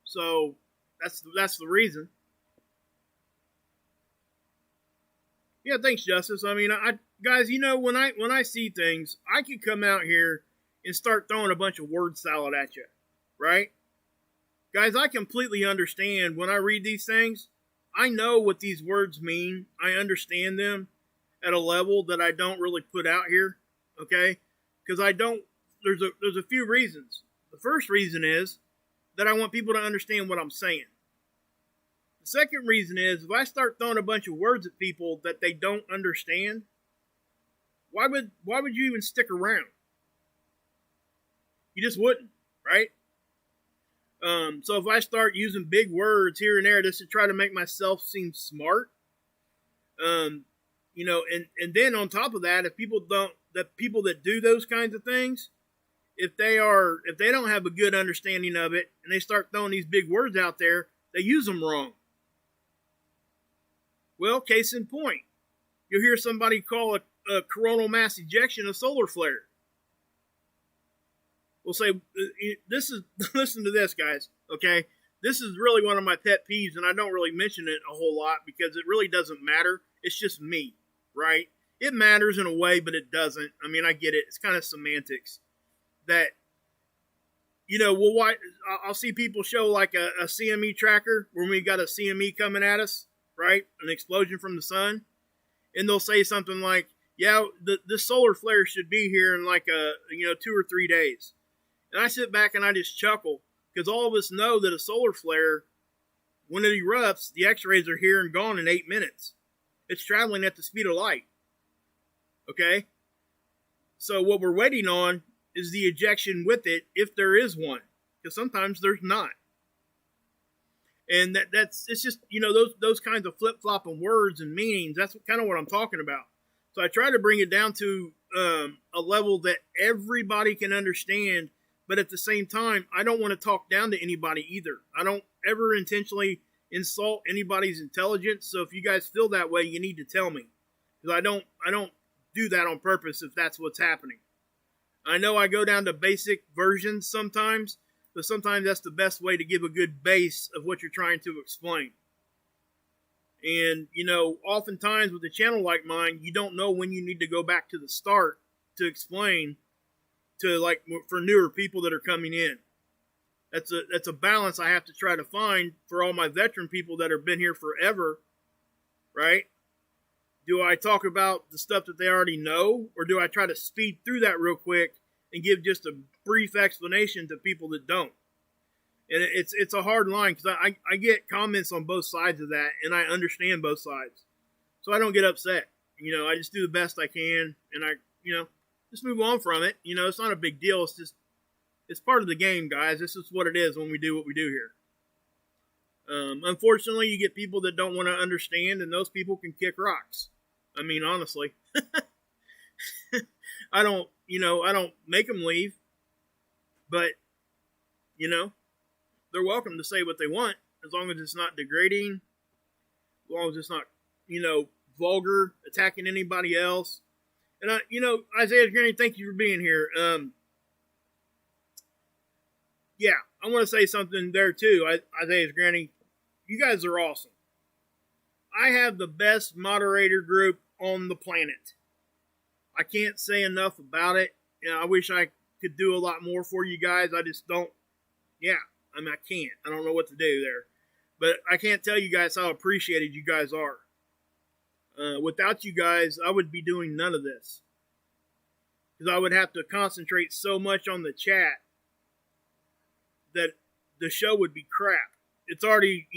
So that's the reason. Yeah, thanks, Justice. I mean, guys, when I see things, I can come out here and start throwing a bunch of word salad at you, right? Guys, I completely understand when I read these things. I know what these words mean. I understand them at a level that I don't really put out here, okay? Because I don't. There's a few reasons. The first reason is that I want people to understand what I'm saying. The second reason is if I start throwing a bunch of words at people that they don't understand, why would you even stick around? You just wouldn't, right? So if I start using big words here and there just to try to make myself seem smart, and then on top of that, if people that do those kinds of things, if they don't have a good understanding of it and they start throwing these big words out there, they use them wrong. Well, case in point, you'll hear somebody call a coronal mass ejection a solar flare. We'll say, listen to this, guys, okay? This is really one of my pet peeves, and I don't really mention it a whole lot because it really doesn't matter. It's just me, right? It matters in a way, but it doesn't. I mean, I get it. It's kind of semantics. That, I'll see people show like a CME tracker when we got a CME coming at us, right? An explosion from the sun. And they'll say something like, yeah, the solar flare should be here in like 2 or 3 days. And I sit back and I just chuckle because all of us know that a solar flare, when it erupts, the X-rays are here and gone in 8 minutes. It's traveling at the speed of light. Okay? So what we're waiting on is the ejection with it, if there is one. Because sometimes there's not. And it's just, those kinds of flip-flopping words and meanings, that's kind of what I'm talking about. So I try to bring it down to a level that everybody can understand, but at the same time, I don't want to talk down to anybody either. I don't ever intentionally insult anybody's intelligence, so if you guys feel that way, you need to tell me. Because I don't do that on purpose if that's what's happening. I know I go down to basic versions sometimes, but sometimes that's the best way to give a good base of what you're trying to explain. And, oftentimes with a channel like mine, you don't know when you need to go back to the start to explain to, for newer people that are coming in. That's a balance I have to try to find for all my veteran people that have been here forever, right? Do I talk about the stuff that they already know, or do I try to speed through that real quick and give just a brief explanation to people that don't? And it's a hard line because I get comments on both sides of that, and I understand both sides. So I don't get upset. I just do the best I can, and I just move on from it. It's not a big deal. It's just, it's part of the game, guys. This is what it is when we do what we do here. Unfortunately, you get people that don't want to understand, and those people can kick rocks. I mean, honestly. I don't make them leave, but, they're welcome to say what they want, as long as it's not degrading, as long as it's not, vulgar, attacking anybody else. And Isaiah Granny, thank you for being here. Yeah, I want to say something there too. Isaiah Granny, you guys are awesome. I have the best moderator group on the planet. I can't say enough about it. I wish I could do a lot more for you guys. I just don't. Yeah, I can't. I don't know what to do there. But I can't tell you guys how appreciated you guys are. Without you guys, I would be doing none of this. Because I would have to concentrate so much on the chat that the show would be crap. It's already,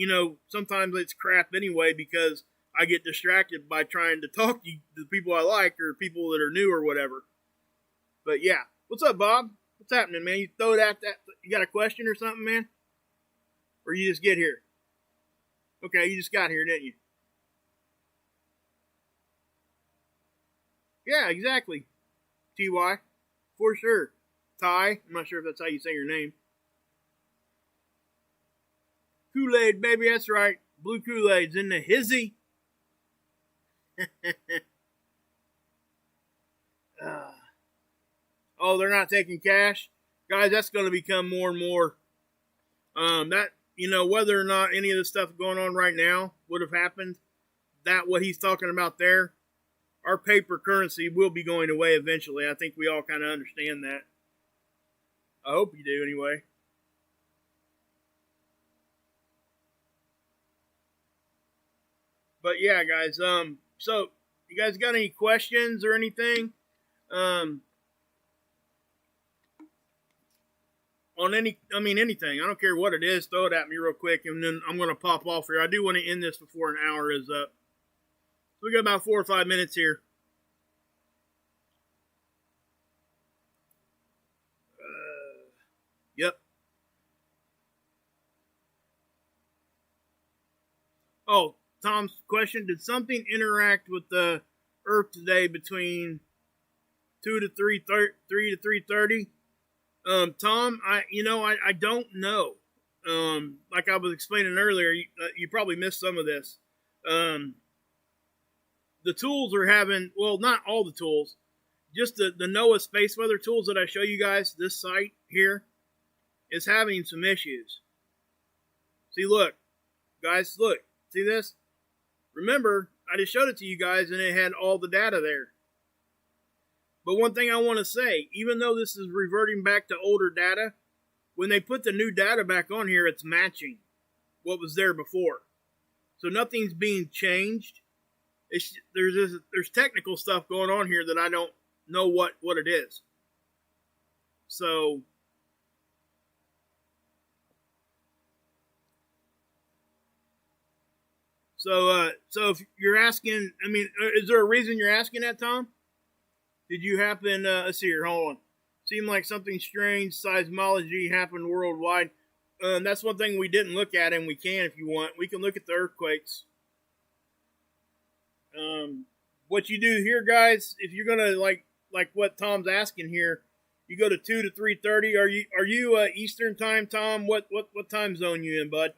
sometimes it's crap anyway because I get distracted by trying to talk to the people I like or people that are new or whatever. But yeah. What's up, Bob? What's happening, man? You throw it at that. You got a question or something, man? Or you just get here? Okay, you just got here, didn't you? Yeah, exactly. TY. For sure. Ty. I'm not sure if that's how you say your name. Kool-Aid, baby, that's right. Blue Kool-Aid's in the hizzy. Oh, they're not taking cash? guys, that's going to become more and more. That, whether or not any of the stuff going on right now would have happened, that what he's talking about there, our paper currency will be going away eventually. I think we all kind of understand that. I hope you do anyway. But yeah, guys, so you guys got any questions or anything? On anything. I don't care what it is. Throw it at me real quick, and then I'm going to pop off here. I do want to end this before an hour is up. So we got about 4 or 5 minutes here. Yep. Oh, Tom's question: did something interact with the Earth today between 3 to 3:30? Tom, I don't know. Like I was explaining earlier, you probably missed some of this. The tools are having, well, not all the tools, just the NOAA Spaceweather tools that I show you guys. This site here is having some issues. See, look, guys, look, see this? Remember, I just showed it to you guys, and it had all the data there. But one thing I want to say, even though this is reverting back to older data, when they put the new data back on here, it's matching what was there before. So nothing's being changed. There's technical stuff going on here that I don't know what it is. So if you're asking, is there a reason you're asking that, Tom? Did you happen, let's see here, hold on. Seemed like something strange, seismology happened worldwide. That's one thing we didn't look at, and we can if you want. We can look at the earthquakes. What you do here, guys, if you're going to, like what Tom's asking here, you go to 2 to 3:30. Are you Eastern time, Tom? What time zone you in, bud?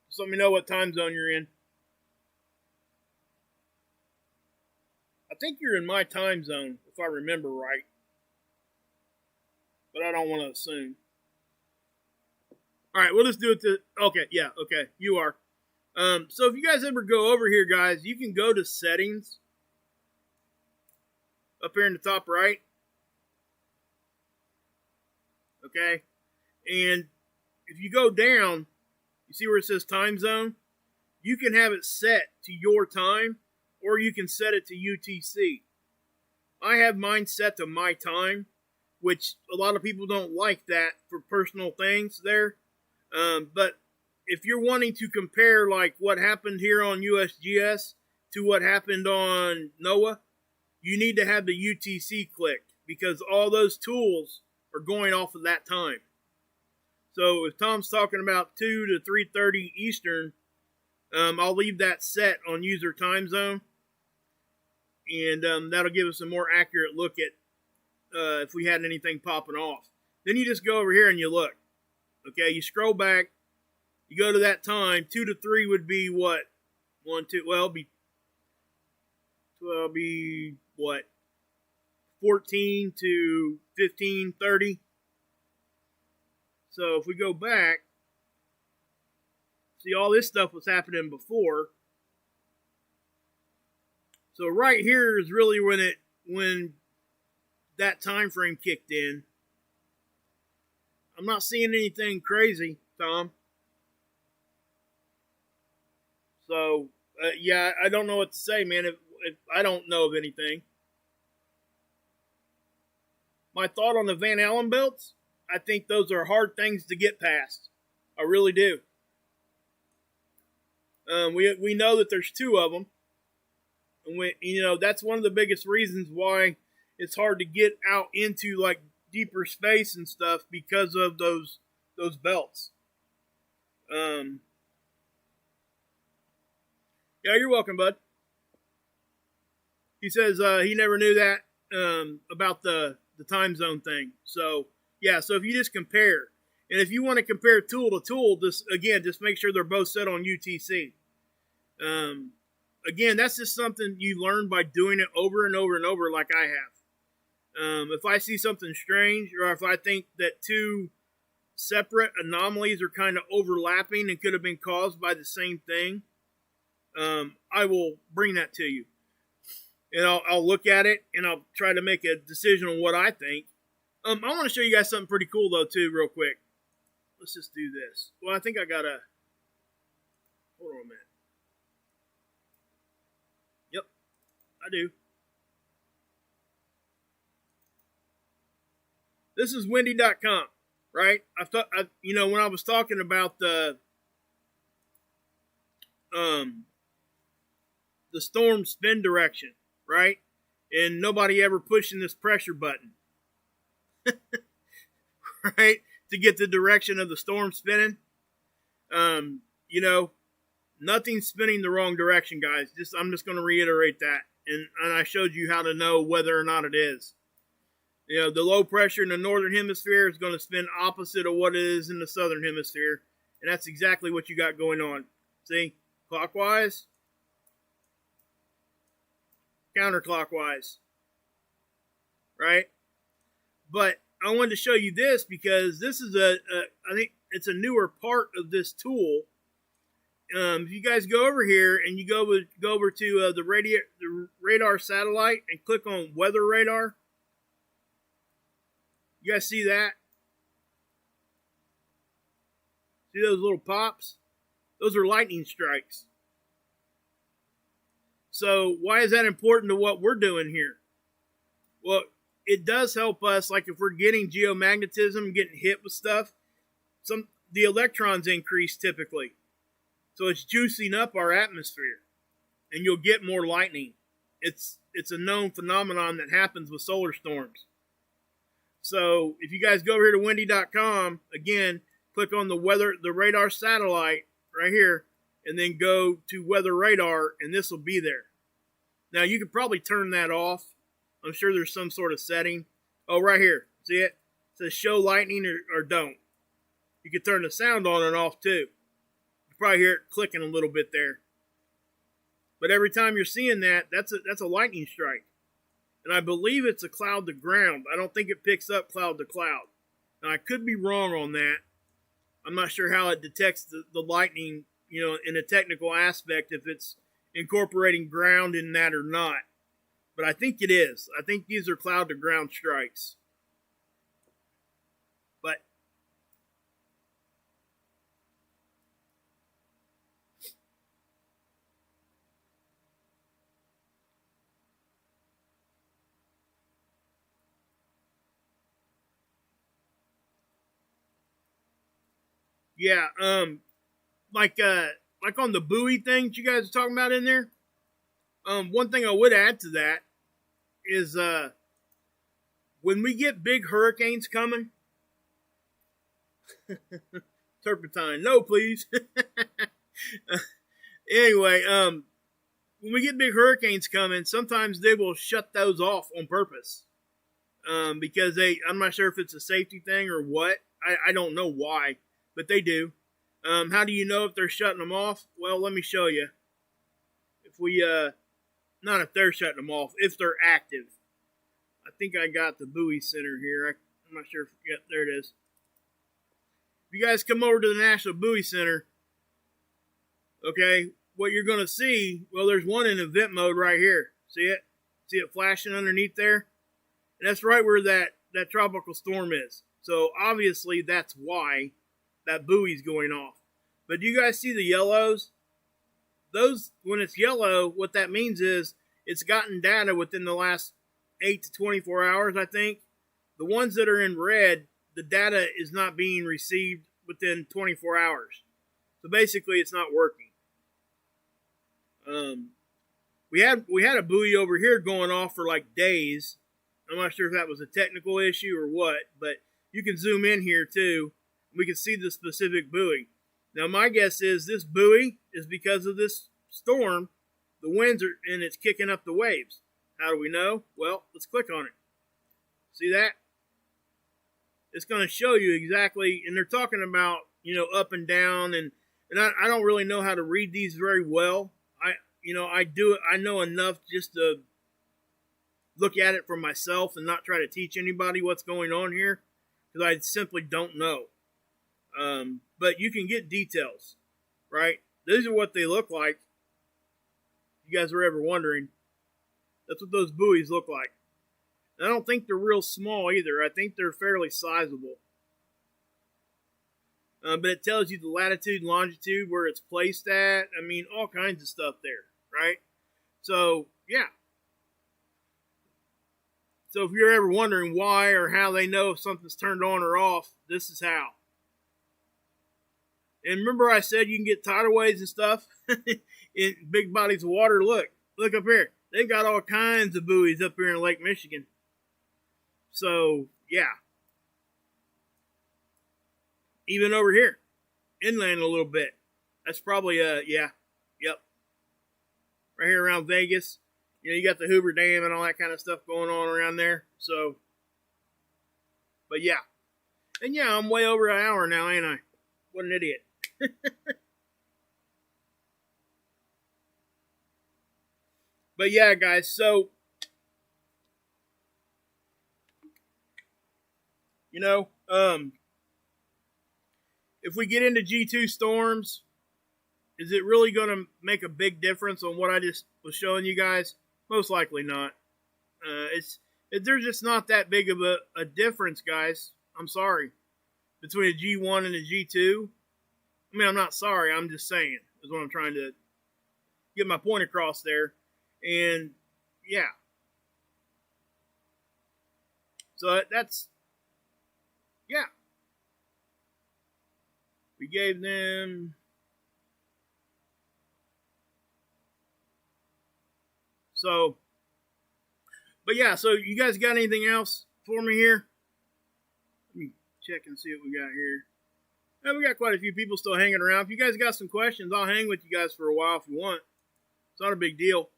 Just let me know what time zone you're in. I think you're in my time zone, if I remember right. But I don't want to assume. All right, we'll just do it to... Okay, yeah, okay, you are. So if you guys ever go over here, guys, you can go to Settings. Up here in the top right. Okay? And if you go down... You see where it says time zone? You can have it set to your time, or you can set it to UTC. I have mine set to my time, which a lot of people don't like that for personal things there. But if you're wanting to compare like what happened here on USGS to what happened on NOAA, you need to have the UTC clicked because all those tools are going off of that time. So if Tom's talking about 2 to 3:30 Eastern, I'll leave that set on user time zone. And that'll give us a more accurate look at if we had anything popping off. Then you just go over here and you look. Okay, you scroll back. You go to that time. 2 to 3 would be what? 1, 2, well, it'll be what? 14 to 15:30. So if we go back, see all this stuff was happening before. So right here is really when that time frame kicked in. I'm not seeing anything crazy, Tom. So yeah, I don't know what to say, man. If I don't know of anything. My thought on the Van Allen belts. I think those are hard things to get past. I really do. We know that there's 2 of them, and that's one of the biggest reasons why it's hard to get out into like deeper space and stuff because of those belts. Yeah, you're welcome, bud. He says he never knew that about the time zone thing. So. Yeah, so if you just compare, and if you want to compare tool to tool, just make sure they're both set on UTC. again, that's just something you learn by doing it over and over and over, like I have. If I see something strange, or if I think that two separate anomalies are kind of overlapping and could have been caused by the same thing, I will bring that to you. And I'll look at it, and I'll try to make a decision on what I think. I want to show you guys something pretty cool, though, too, real quick. Let's just do this. Well, I think I got to... Hold on a minute. Yep, I do. This is windy.com, right? When I was talking about the storm spin direction, right? And nobody ever pushing this pressure button, right? To get the direction of the storm spinning. Nothing's spinning the wrong direction, guys. I'm just going to reiterate that. And I showed you how to know whether or not it is. The low pressure in the northern hemisphere is going to spin opposite of what it is in the southern hemisphere. And that's exactly what you got going on. See? Clockwise. Counterclockwise. Right? But I wanted to show you this because this is I think it's a newer part of this tool. If you guys go over here and you go over to the radar satellite and click on weather radar, you guys see that? See those little pops? Those are lightning strikes. So why is that important to what we're doing here? Well, it does help us, like if we're getting geomagnetism, getting hit with stuff, the electrons increase typically. So it's juicing up our atmosphere, and you'll get more lightning. It's a known phenomenon that happens with solar storms. So if you guys go over here to windy.com, again, click on the radar satellite right here, and then go to weather radar, and this will be there. Now you could probably turn that off. I'm sure there's some sort of setting. Oh, right here. See it? It says show lightning or don't. You can turn the sound on and off too. You probably hear it clicking a little bit there. But every time you're seeing that, that's a lightning strike. And I believe it's a cloud to ground. I don't think it picks up cloud to cloud. Now, I could be wrong on that. I'm not sure how it detects the lightning, in a technical aspect, if it's incorporating ground in that or not. But I think it is. I think these are cloud to ground strikes. But yeah, like on the buoy thing that you guys are talking about in there. One thing I would add to that is when we get big hurricanes coming, turpentine, no please. Anyway, when we get big hurricanes coming, sometimes they will shut those off on purpose. Because I'm not sure if it's a safety thing or what. I don't know why, but they do. How do you know if they're shutting them off? Well, let me show you. If we, not if they're shutting them off, if they're active. I think I got the buoy center here. I'm not sure. Yep, there it is. If you guys come over to the National Buoy Center, okay, what you're going to see, well, there's one in event mode right here. See it? See it flashing underneath there? And that's right where that tropical storm is. So obviously that's why that buoy's going off. But do you guys see the yellows? Those, when it's yellow, what that means is it's gotten data within the last 8 to 24 hours, I think. The ones that are in red, the data is not being received within 24 hours. So basically it's not working. We had a buoy over here going off for like days. I'm not sure if that was a technical issue or what, but you can zoom in here too. We can see the specific buoy. Now my guess is this buoy is because of this storm. The winds are, and it's kicking up the waves. How do we know? Well, let's click on it. See that? It's going to show you exactly, and they're talking about, up and down, and I don't really know how to read these very well. I know enough just to look at it for myself and not try to teach anybody what's going on here, because I simply don't know. But you can get details, right? These are what they look like. If you guys are ever wondering, that's what those buoys look like. And I don't think they're real small either. I think they're fairly sizable. But it tells you the latitude and longitude, where it's placed at. I mean, all kinds of stuff there, right? So, yeah. So if you're ever wondering why or how they know if something's turned on or off, this is how. And remember I said you can get tidal waves and stuff in big bodies of water. Look up here. They've got all kinds of buoys up here in Lake Michigan. So, yeah. Even over here, inland a little bit. That's probably, yep. Right here around Vegas. You got the Hoover Dam and all that kind of stuff going on around there. So, but yeah. And yeah, I'm way over an hour now, ain't I? What an idiot. But yeah, guys, so, if we get into G2 storms, is it really going to make a big difference on what I just was showing you guys? Most likely not. There's just not that big of a difference, guys. I'm sorry. Between a G1 and a G2. I mean, I'm not sorry. I'm just saying. Is what I'm trying to get my point across there. And, yeah. So that's, yeah. We gave them... So, but yeah, so you guys got anything else for me here? Let me check and see what we got here. Yeah, we got quite a few people still hanging around. If you guys got some questions, I'll hang with you guys for a while if you want. It's not a big deal.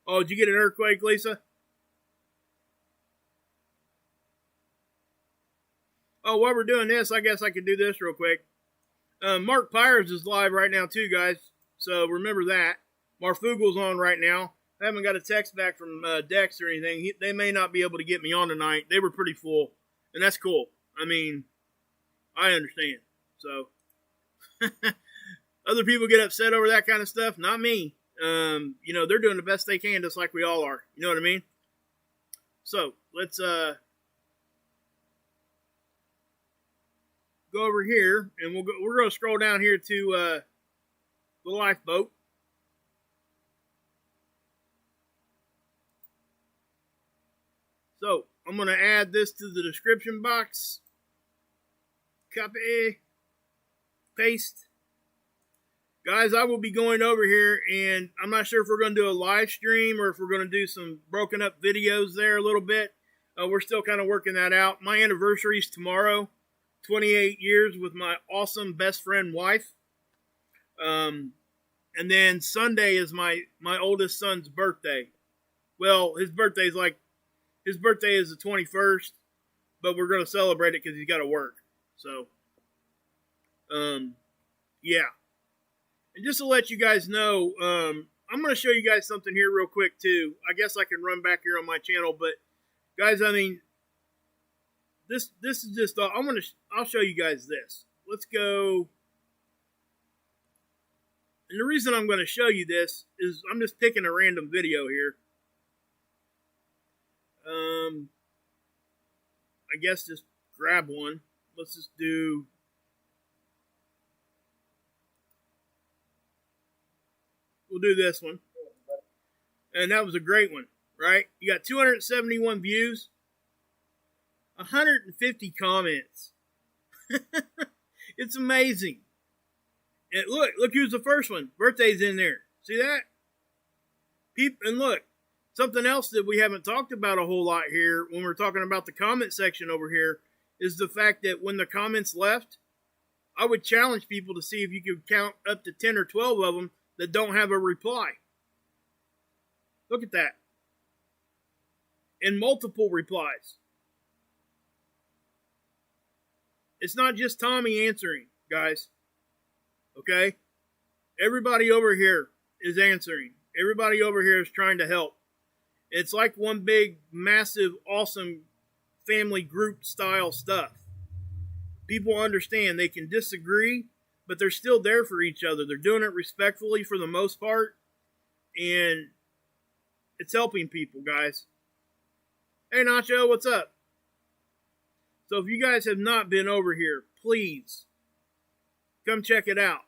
Oh, did you get an earthquake, Lisa? Oh, while we're doing this, I guess I could do this real quick. Mark Pires is live right now too, guys. So remember that. Marfugel's on right now. I haven't got a text back from Dex or anything. They may not be able to get me on tonight. They were pretty full. And that's cool. I mean, I understand. So, other people get upset over that kind of stuff. Not me. They're doing the best they can, just like we all are. You know what I mean? So, let's go over here, and we're going to scroll down here to the lifeboat. So, I'm going to add this to the description box. Copy. Paste. Guys, I will be going over here, and I'm not sure if we're going to do a live stream or if we're going to do some broken up videos there a little bit. We're still kind of working that out. My anniversary is tomorrow. 28 years with my awesome best friend wife. And then Sunday is my oldest son's birthday. Well, his birthday is the 21st, but we're going to celebrate it because he's got to work. So, yeah. And just to let you guys know, I'm going to show you guys something here real quick too. I guess I can run back here on my channel, but guys, I mean, this is just, I'll show you guys this. Let's go. And the reason I'm going to show you this is I'm just picking a random video here. I guess just grab one. Let's just do. We'll do this one. And that was a great one, right? You got 271 views. 150 comments. It's amazing. And look who's the first one. Verte's in there. See that? And look, something else that we haven't talked about a whole lot here when we're talking about the comment section over here is the fact that when the comments left, I would challenge people to see if you could count up to 10 or 12 of them that don't have a reply. Look at that. And multiple replies. It's not just Tommy answering, guys. Okay? Everybody over here is answering. Everybody over here is trying to help. It's like one big, massive, awesome family group style stuff. People understand they can disagree, but they're still there for each other. They're doing it respectfully for the most part, and it's helping people, guys. Hey, Nacho, what's up? So if you guys have not been over here, please come check it out.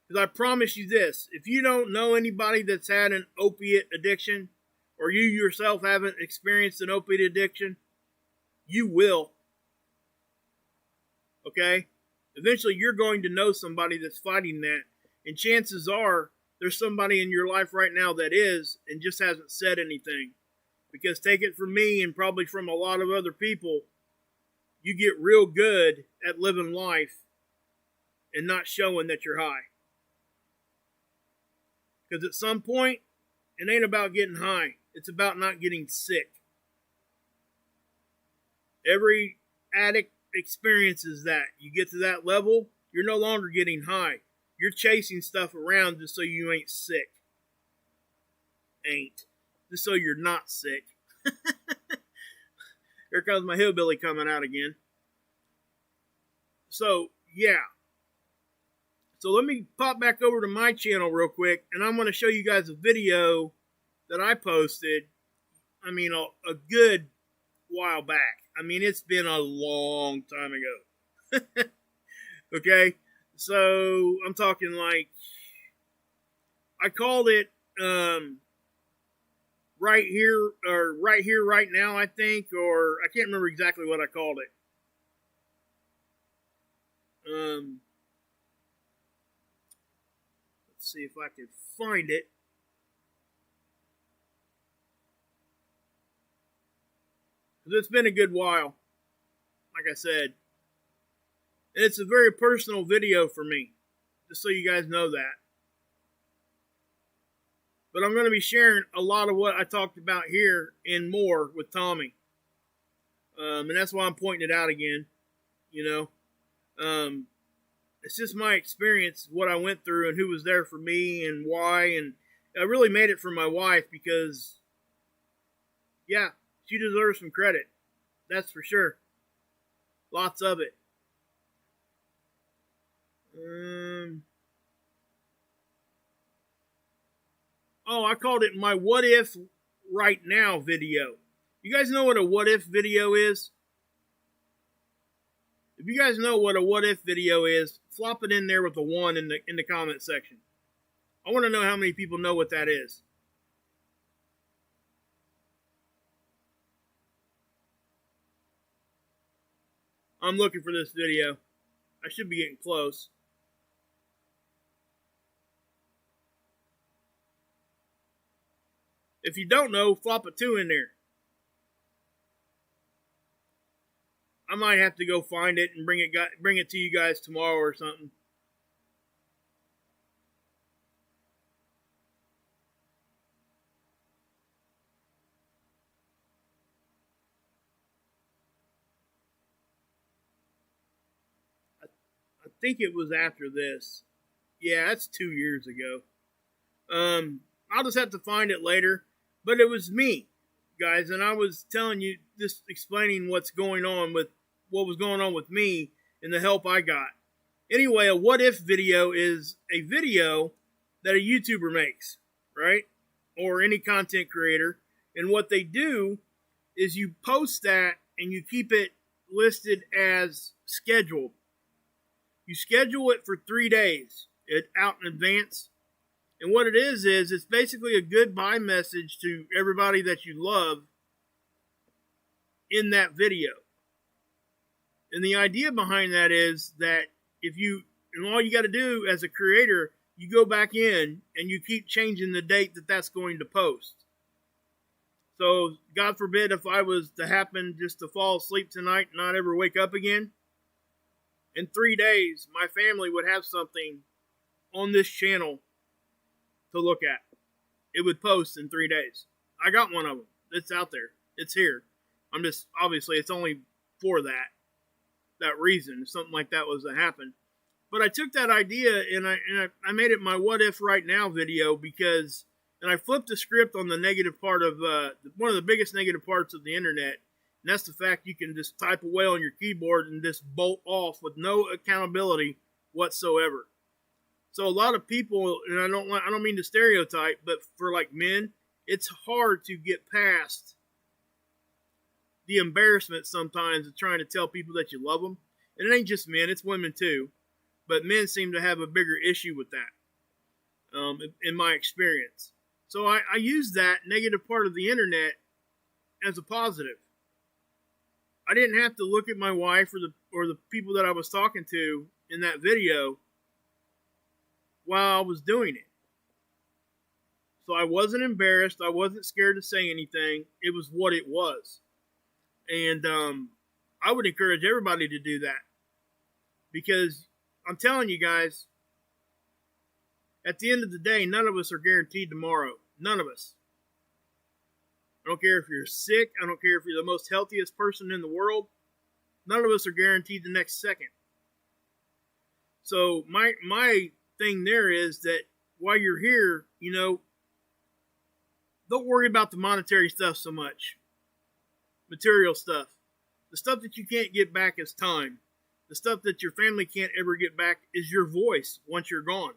Because I promise you this, if you don't know anybody that's had an opiate addiction, or you yourself haven't experienced an opiate addiction, you will. Okay? Eventually you're going to know somebody that's fighting that. And chances are there's somebody in your life right now that is and just hasn't said anything. Because take it from me and probably from a lot of other people, you get real good at living life and not showing that you're high. Because at some point, it ain't about getting high. It's about not getting sick. Every addict experiences that. You get to that level, you're no longer getting high. You're chasing stuff around just so you ain't sick. Just so you're not sick. Here comes my hillbilly coming out again. So, yeah. So let me pop back over to my channel real quick, and I'm going to show you guys a video that I posted, a good while back. It's been a long time ago. Okay? So, I'm talking like, I called it, right here, right now, I think, or I can't remember exactly what I called it. Let's see if I can find it. Because it's been a good while, like I said. And it's a very personal video for me, just so you guys know that. But I'm going to be sharing a lot of what I talked about here and more with Tommy. And that's why I'm pointing it out again. It's just my experience, what I went through and who was there for me and why. And I really made it for my wife because, yeah, she deserves some credit. That's for sure. Lots of it. I called it my What If Right Now video. You guys know what a what if video is? If you guys know what a what if video is, flop it in there with a 1 in the comment section. I want to know how many people know what that is. I'm looking for this video. I should be getting close. If you don't know, flop a 2 in there. I might have to go find it and bring it to you guys tomorrow or something. I think it was after this. Yeah, that's 2 years ago. I'll just have to find it later. But it was me, guys, and I was telling you, just explaining what was going on with me and the help I got. Anyway, a what if video is a video that a YouTuber makes, right? Or any content creator. And what they do is you post that and you keep it listed as scheduled. You schedule it for 3 days out in advance. And what it is it's basically a goodbye message to everybody that you love in that video. And the idea behind that is that and all you got to do as a creator, you go back in and you keep changing the date that's going to post. So, God forbid if I was to happen just to fall asleep tonight and not ever wake up again, in 3 days, my family would have something on this channel to look at. It would post in 3 days. I got one of them. It's out there. It's here. Obviously, it's only for that. that reason if something like that was to happen. But I took that idea and I made it my what if right now video because, and I flipped the script on the negative part of one of the biggest negative parts of the internet, and that's the fact you can just type away on your keyboard and just bolt off with no accountability whatsoever. So a lot of people, and I don't mean to stereotype, but for like men, it's hard to get past the embarrassment sometimes of trying to tell people that you love them. And it ain't just men, it's women too. But men seem to have a bigger issue with that, in my experience. So I use that negative part of the internet as a positive. I didn't have to look at my wife or the people that I was talking to in that video while I was doing it. So I wasn't embarrassed. I wasn't scared to say anything. It was what it was. And I would encourage everybody to do that. Because I'm telling you guys, at the end of the day, none of us are guaranteed tomorrow. None of us. I don't care if you're sick. I don't care if you're the most healthiest person in the world. None of us are guaranteed the next second. So my thing there is that while you're here, don't worry about the monetary stuff so much. Material stuff. The stuff that you can't get back is time. The stuff that your family can't ever get back is your voice once you're gone.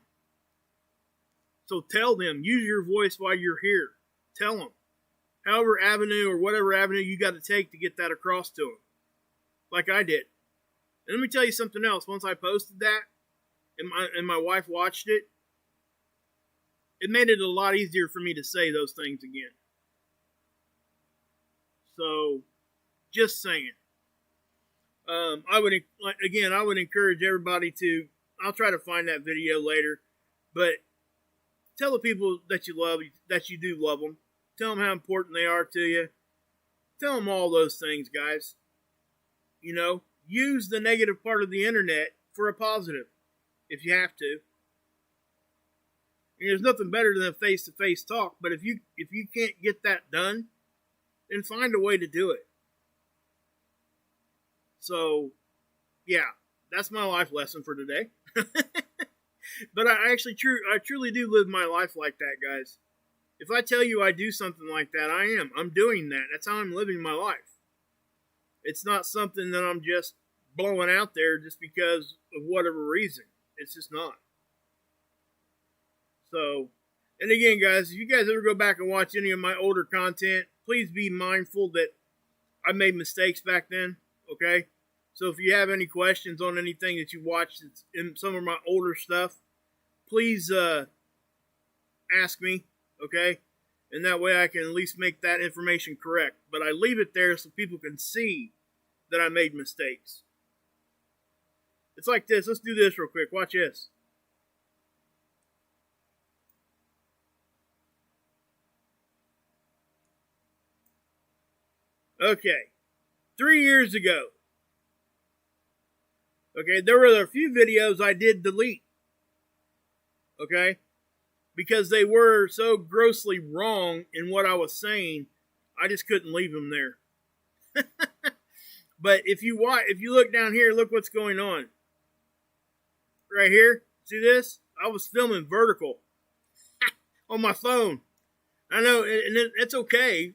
So tell them, use your voice while you're here. Tell them. However avenue or whatever avenue you got to take to get that across to them. Like I did. And let me tell you something else. Once I posted that, and my wife watched it, it made it a lot easier for me to say those things again. So, just saying. I would encourage everybody to, I'll try to find that video later, but tell the people that you love, that you do love them. Tell them how important they are to you. Tell them all those things, guys. Use the negative part of the internet for a positive, if you have to. And there's nothing better than a face-to-face talk, but if you can't get that done, then find a way to do it. So, yeah, that's my life lesson for today. But I truly do live my life like that, guys. If I tell you I do something like that, I'm doing that. That's how I'm living my life. It's not something that I'm just blowing out there just because of whatever reason. It's just not. So, and again, guys, if you guys ever go back and watch any of my older content, please be mindful that I made mistakes back then, okay? So if you have any questions on anything that you watched in some of my older stuff, please ask me, okay? And that way I can at least make that information correct. But I leave it there so people can see that I made mistakes. It's like this. Let's do this real quick. Watch this. Okay. 3 years ago. Okay, there were a few videos I did delete. Okay? Because they were so grossly wrong in what I was saying, I just couldn't leave them there. But if you look down here, look what's going on. Right here, see this? I was filming vertical on my phone. I know, and it's okay,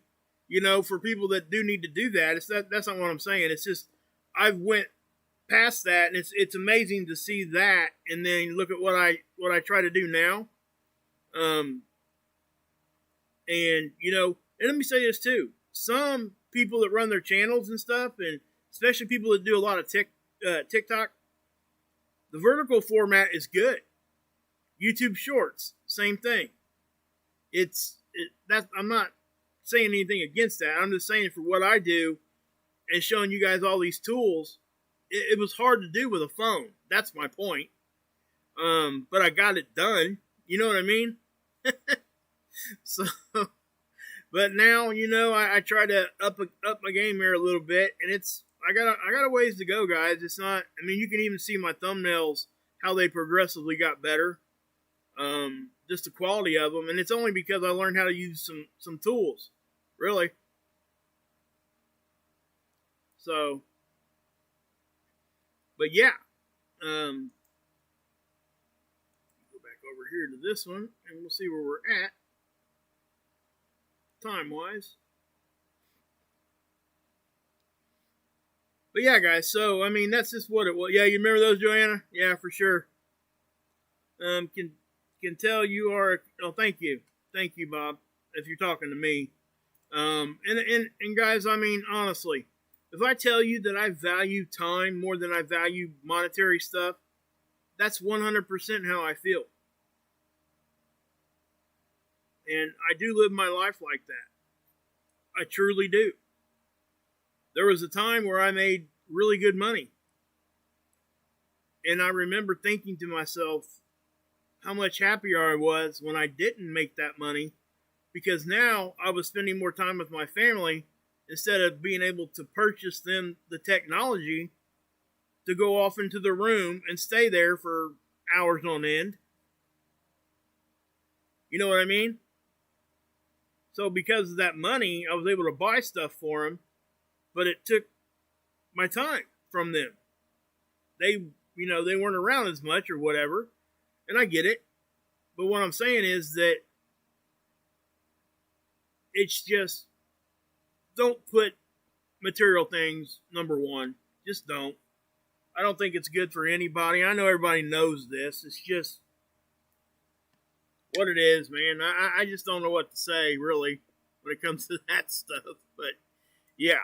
for people that do need to do that. That's not what I'm saying. It's just I went past that, and it's amazing to see that, and then look at what I try to do now. And let me say this too. Some people that run their channels and stuff, and especially people that do a lot of TikTok, the vertical format is good. YouTube Shorts, same thing. I'm not saying anything against that. I'm just saying for what I do and showing you guys all these tools, it was hard to do with a phone. That's my point. But I got it done. You know what I mean? So, but now, I try to up my game here a little bit, and I got a ways to go, guys. It's not, you can even see my thumbnails, how they progressively got better. Just the quality of them, and it's only because I learned how to use some tools, really. So, But yeah, go back over here to this one, and we'll see where we're at time-wise. But yeah, guys, so, I mean, that's just what it was. Yeah, you remember those, Joanna? Yeah, for sure. Can tell you are, oh, thank you. Thank you, Bob, if you're talking to me. And guys, I mean, honestly, if I tell you that I value time more than I value monetary stuff, that's 100% how I feel. And I do live my life like that. I truly do. There was a time where I made really good money. And I remember thinking to myself how much happier I was when I didn't make that money, because now I was spending more time with my family instead of being able to purchase them the technology to go off into the room and stay there for hours on end. You know what I mean? So because of that money, I was able to buy stuff for them, but it took my time from them. They weren't around as much or whatever, and I get it. But what I'm saying is that it's just, don't put material things number one. Just don't. I don't think it's good for anybody. I know everybody knows this. It's just what it is, man. I just don't know what to say, really, when it comes to that stuff. But, yeah.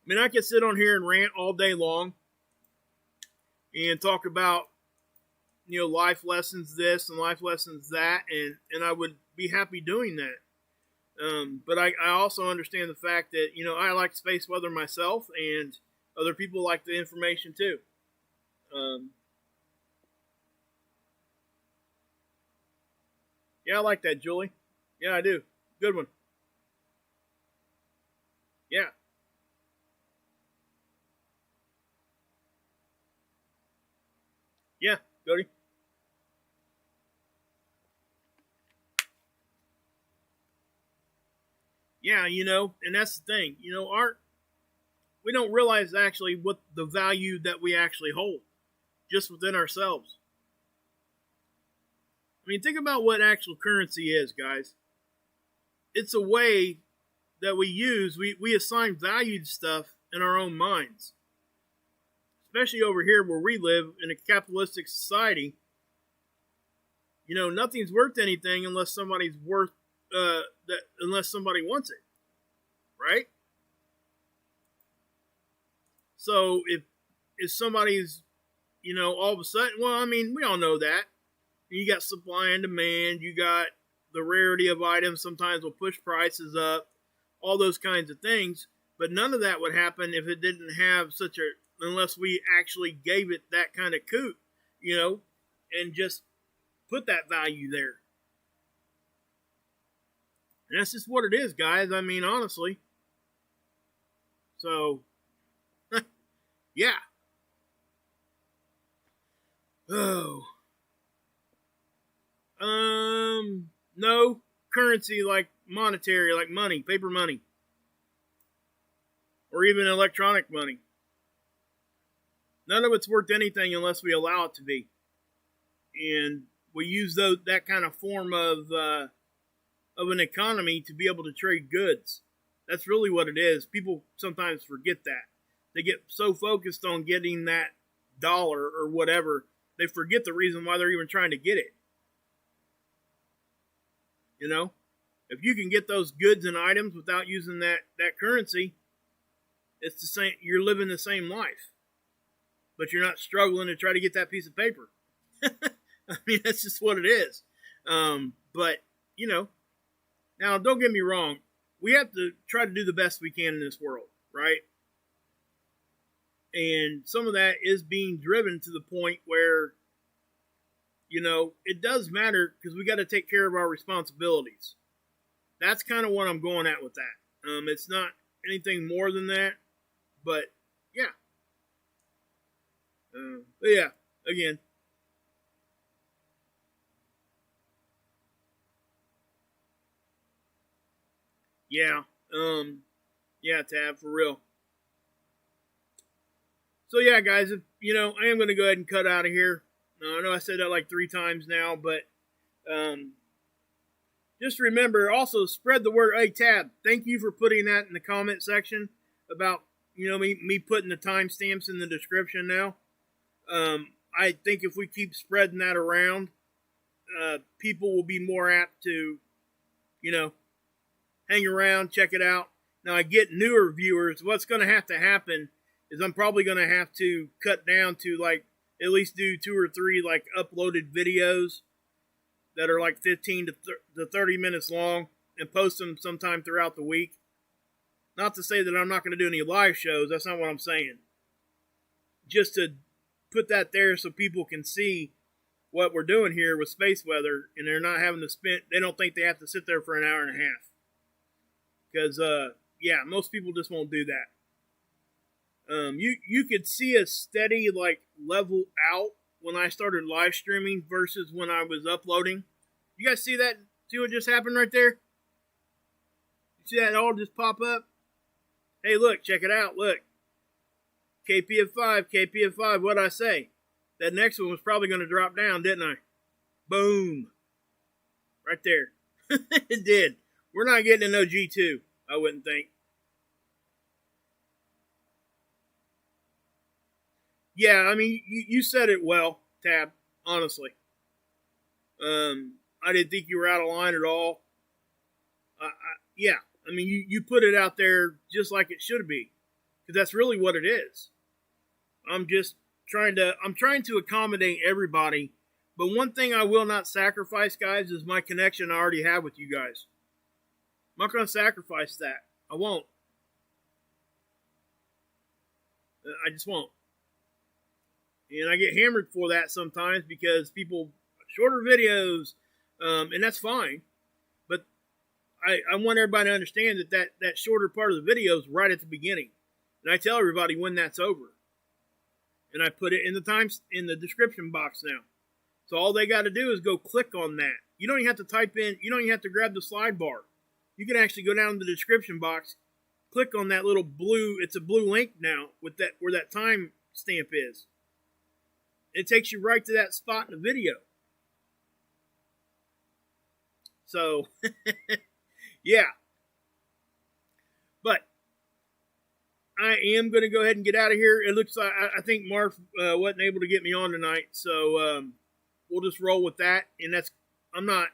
I mean, I could sit on here and rant all day long and talk about, life lessons this and life lessons that, and I would be happy doing that. But I also understand the fact that, I like space weather myself, and other people like the information too. Yeah, I like that, Julie. Yeah, I do. Good one. Yeah. Yeah, Cody. Yeah, and that's the thing. We don't realize actually what the value that we actually hold just within ourselves. I mean, think about what actual currency is, guys. It's a way that we use, we assign value to stuff in our own minds. Especially over here where we live in a capitalistic society, nothing's worth anything unless somebody's unless somebody wants it, right? So if somebody's, all of a sudden, well, I mean, we all know that. You got supply and demand. You got the rarity of items sometimes will push prices up, all those kinds of things. But none of that would happen if it didn't have unless we actually gave it that kind of coup, and just put that value there. And that's just what it is, guys. I mean, honestly. So, yeah. Oh. No currency like monetary, like money, paper money, or even electronic money. None of it's worth anything unless we allow it to be, and we use that kind of form of an economy to be able to trade goods. That's really what it is. People sometimes forget that. They get so focused on getting that dollar or whatever, they forget the reason why they're even trying to get it. If you can get those goods and items without using that currency, it's the same. You're living the same life, but you're not struggling to try to get that piece of paper. I mean, that's just what it is. But now don't get me wrong. We have to try to do the best we can in this world, right? And some of that is being driven to the point where, it does matter because we got to take care of our responsibilities. That's kind of what I'm going at with that. It's not anything more than that, but yeah. But yeah, again. Yeah. Yeah, Tab, for real. So yeah, guys, if, I am going to go ahead and cut out of here. I know I said that like 3 times now, but just remember, also spread the word. Hey, Tab, thank you for putting that in the comment section about me putting the timestamps in the description now. I think if we keep spreading that around, people will be more apt to, hang around, check it out. Now, I get newer viewers. What's going to happen is I'm probably going to have to cut down to like at least do 2 or 3 like uploaded videos that are like 15 to 30 minutes long and post them sometime throughout the week. Not to say that I'm not going to do any live shows. That's not what I'm saying. Just to put that there so people can see what we're doing here with Spaceweather, and they're not having to they don't think they have to sit there for an hour and a half. Because, most people just won't do that. You could see a steady, like, level out when I started live streaming versus when I was uploading. You guys see that? See what just happened right there? You see that all just pop up? Hey, look, check it out. Look. KP of 5. What'd I say? That next one was probably going to drop down, didn't I? Boom. Right there. It did. We're not getting a no G2, I wouldn't think. Yeah, I mean, you said it well, Tab, honestly. I didn't think you were out of line at all. I mean, you put it out there just like it should be. Because that's really what it is. I'm trying to accommodate everybody. But one thing I will not sacrifice, guys, is my connection I already have with you guys. I'm not going to sacrifice that. I won't. I just won't. And I get hammered for that sometimes because people, shorter videos, and that's fine. But I want everybody to understand that shorter part of the video is right at the beginning. And I tell everybody when that's over. And I put it in the description box now. So all they got to do is go click on that. You don't even have to type in, you don't even have to grab the slide bar. You can actually go down to the description box, click on that little blue, it's a blue link now with that where that time stamp is. It takes you right to that spot in the video. So, yeah. But I am going to go ahead and get out of here. It looks like I think Mark wasn't able to get me on tonight, so we'll just roll with that. And I'm not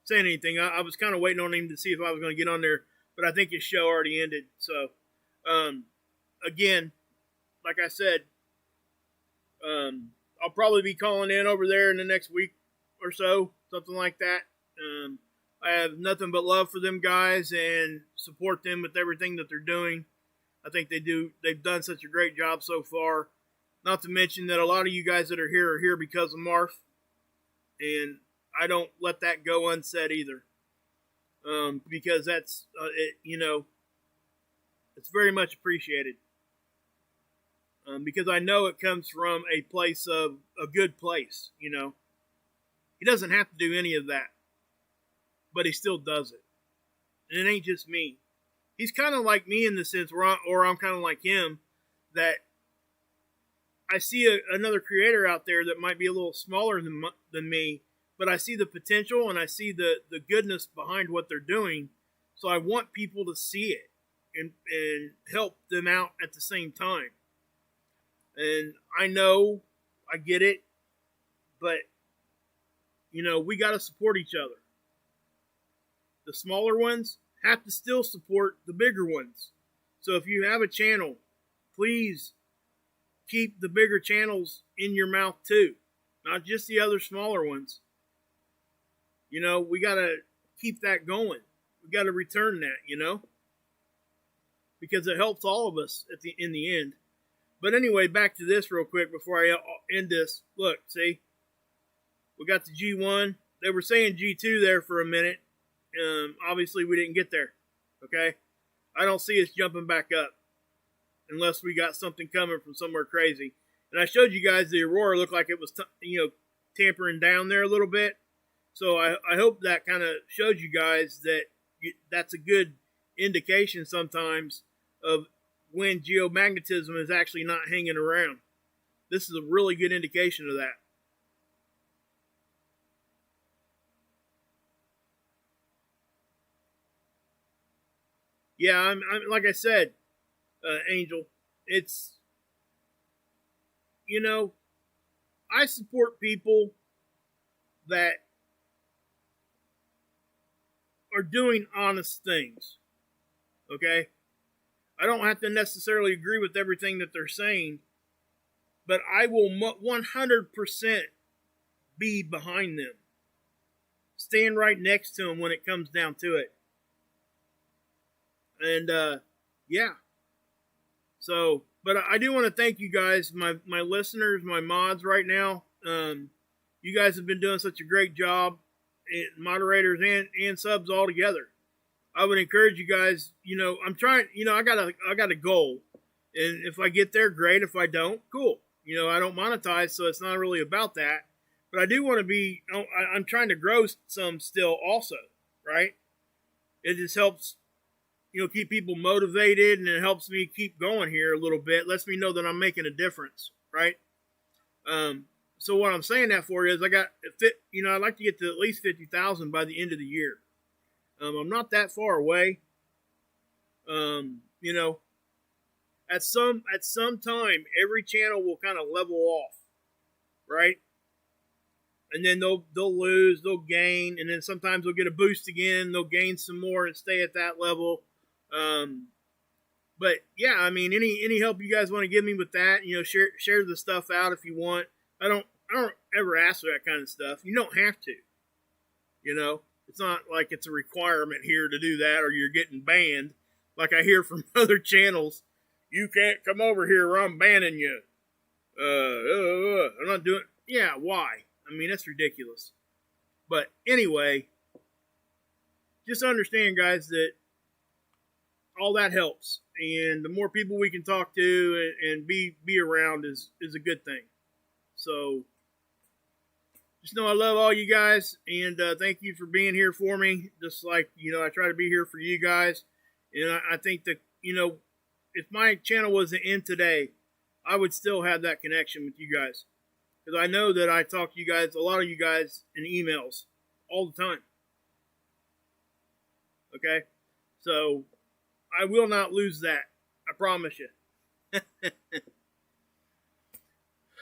saying anything. I was kind of waiting on him to see if I was going to get on there, but I think his show already ended. So, again, like I said, I'll probably be calling in over there in the next week or so, something like that. I have nothing but love for them guys and support them with everything that they're doing. I think they've done such a great job so far. Not to mention that a lot of you guys that are here because of Marth. And I don't let that go unsaid either. Because that's, it's very much appreciated. Because I know it comes from a place of a good place, He doesn't have to do any of that. But he still does it. And it ain't just me. He's kind of like me in the sense, or I'm kind of like him, that I see another creator out there that might be a little smaller than me, but I see the potential and I see the goodness behind what they're doing. So I want people to see it and help them out at the same time. And I know, I get it, but, we got to support each other. The smaller ones have to still support the bigger ones. So if you have a channel, please keep the bigger channels in your mouth too. Not just the other smaller ones. We got to keep that going. We got to return that, because it helps all of us in the end. But anyway, back to this real quick before I end this. Look, see? We got the G1. They were saying G2 there for a minute. Obviously, we didn't get there. Okay? I don't see us jumping back up unless we got something coming from somewhere crazy. And I showed you guys the Aurora looked like it was, tampering down there a little bit. So I hope that kind of showed you guys that that's a good indication sometimes of when geomagnetism is actually not hanging around. This is a really good indication of that. Yeah, I'm like I said, Angel, it's, you know, I support people that are doing honest things. Okay? I don't have to necessarily agree with everything that they're saying, but I will 100% be behind them. Stand right next to them when it comes down to it. And, yeah. So, but I do want to thank you guys, my listeners, my mods right now. You guys have been doing such a great job, moderators and subs all together. I would encourage you guys. I'm trying. I got a goal, and if I get there, great. If I don't, cool. I don't monetize, so it's not really about that. But I do want to be. I'm trying to grow some still, also, right? It just helps, keep people motivated, and it helps me keep going here a little bit. Lets me know that I'm making a difference, right? So what I'm saying that for is I'd like to get to at least 50,000 by the end of the year. I'm not that far away. At some time, every channel will kind of level off, right? And then they'll lose, they'll gain, and then sometimes they'll get a boost again. They'll gain some more and stay at that level. But yeah, I mean, any help you guys want to give me with that, share the stuff out if you want. I don't ever ask for that kind of stuff. You don't have to. It's not like it's a requirement here to do that or you're getting banned. Like I hear from other channels, you can't come over here or I'm banning you. I'm not doing. Yeah, why? I mean, that's ridiculous. But anyway, just understand, guys, that all that helps, and the more people we can talk to and be around is a good thing. So just know I love all you guys, and thank you for being here for me. Just like I try to be here for you guys, and I think that if my channel was to end today, I would still have that connection with you guys, because I know that I talk to you guys, a lot of you guys, in emails all the time. Okay, so I will not lose that. I promise you.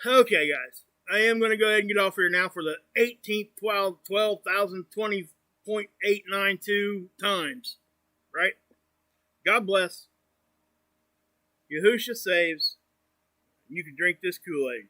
Okay, guys. I am going to go ahead and get off here now for the 18th 12,020.892 times. Right? God bless. Yahusha saves. You can drink this Kool-Aid.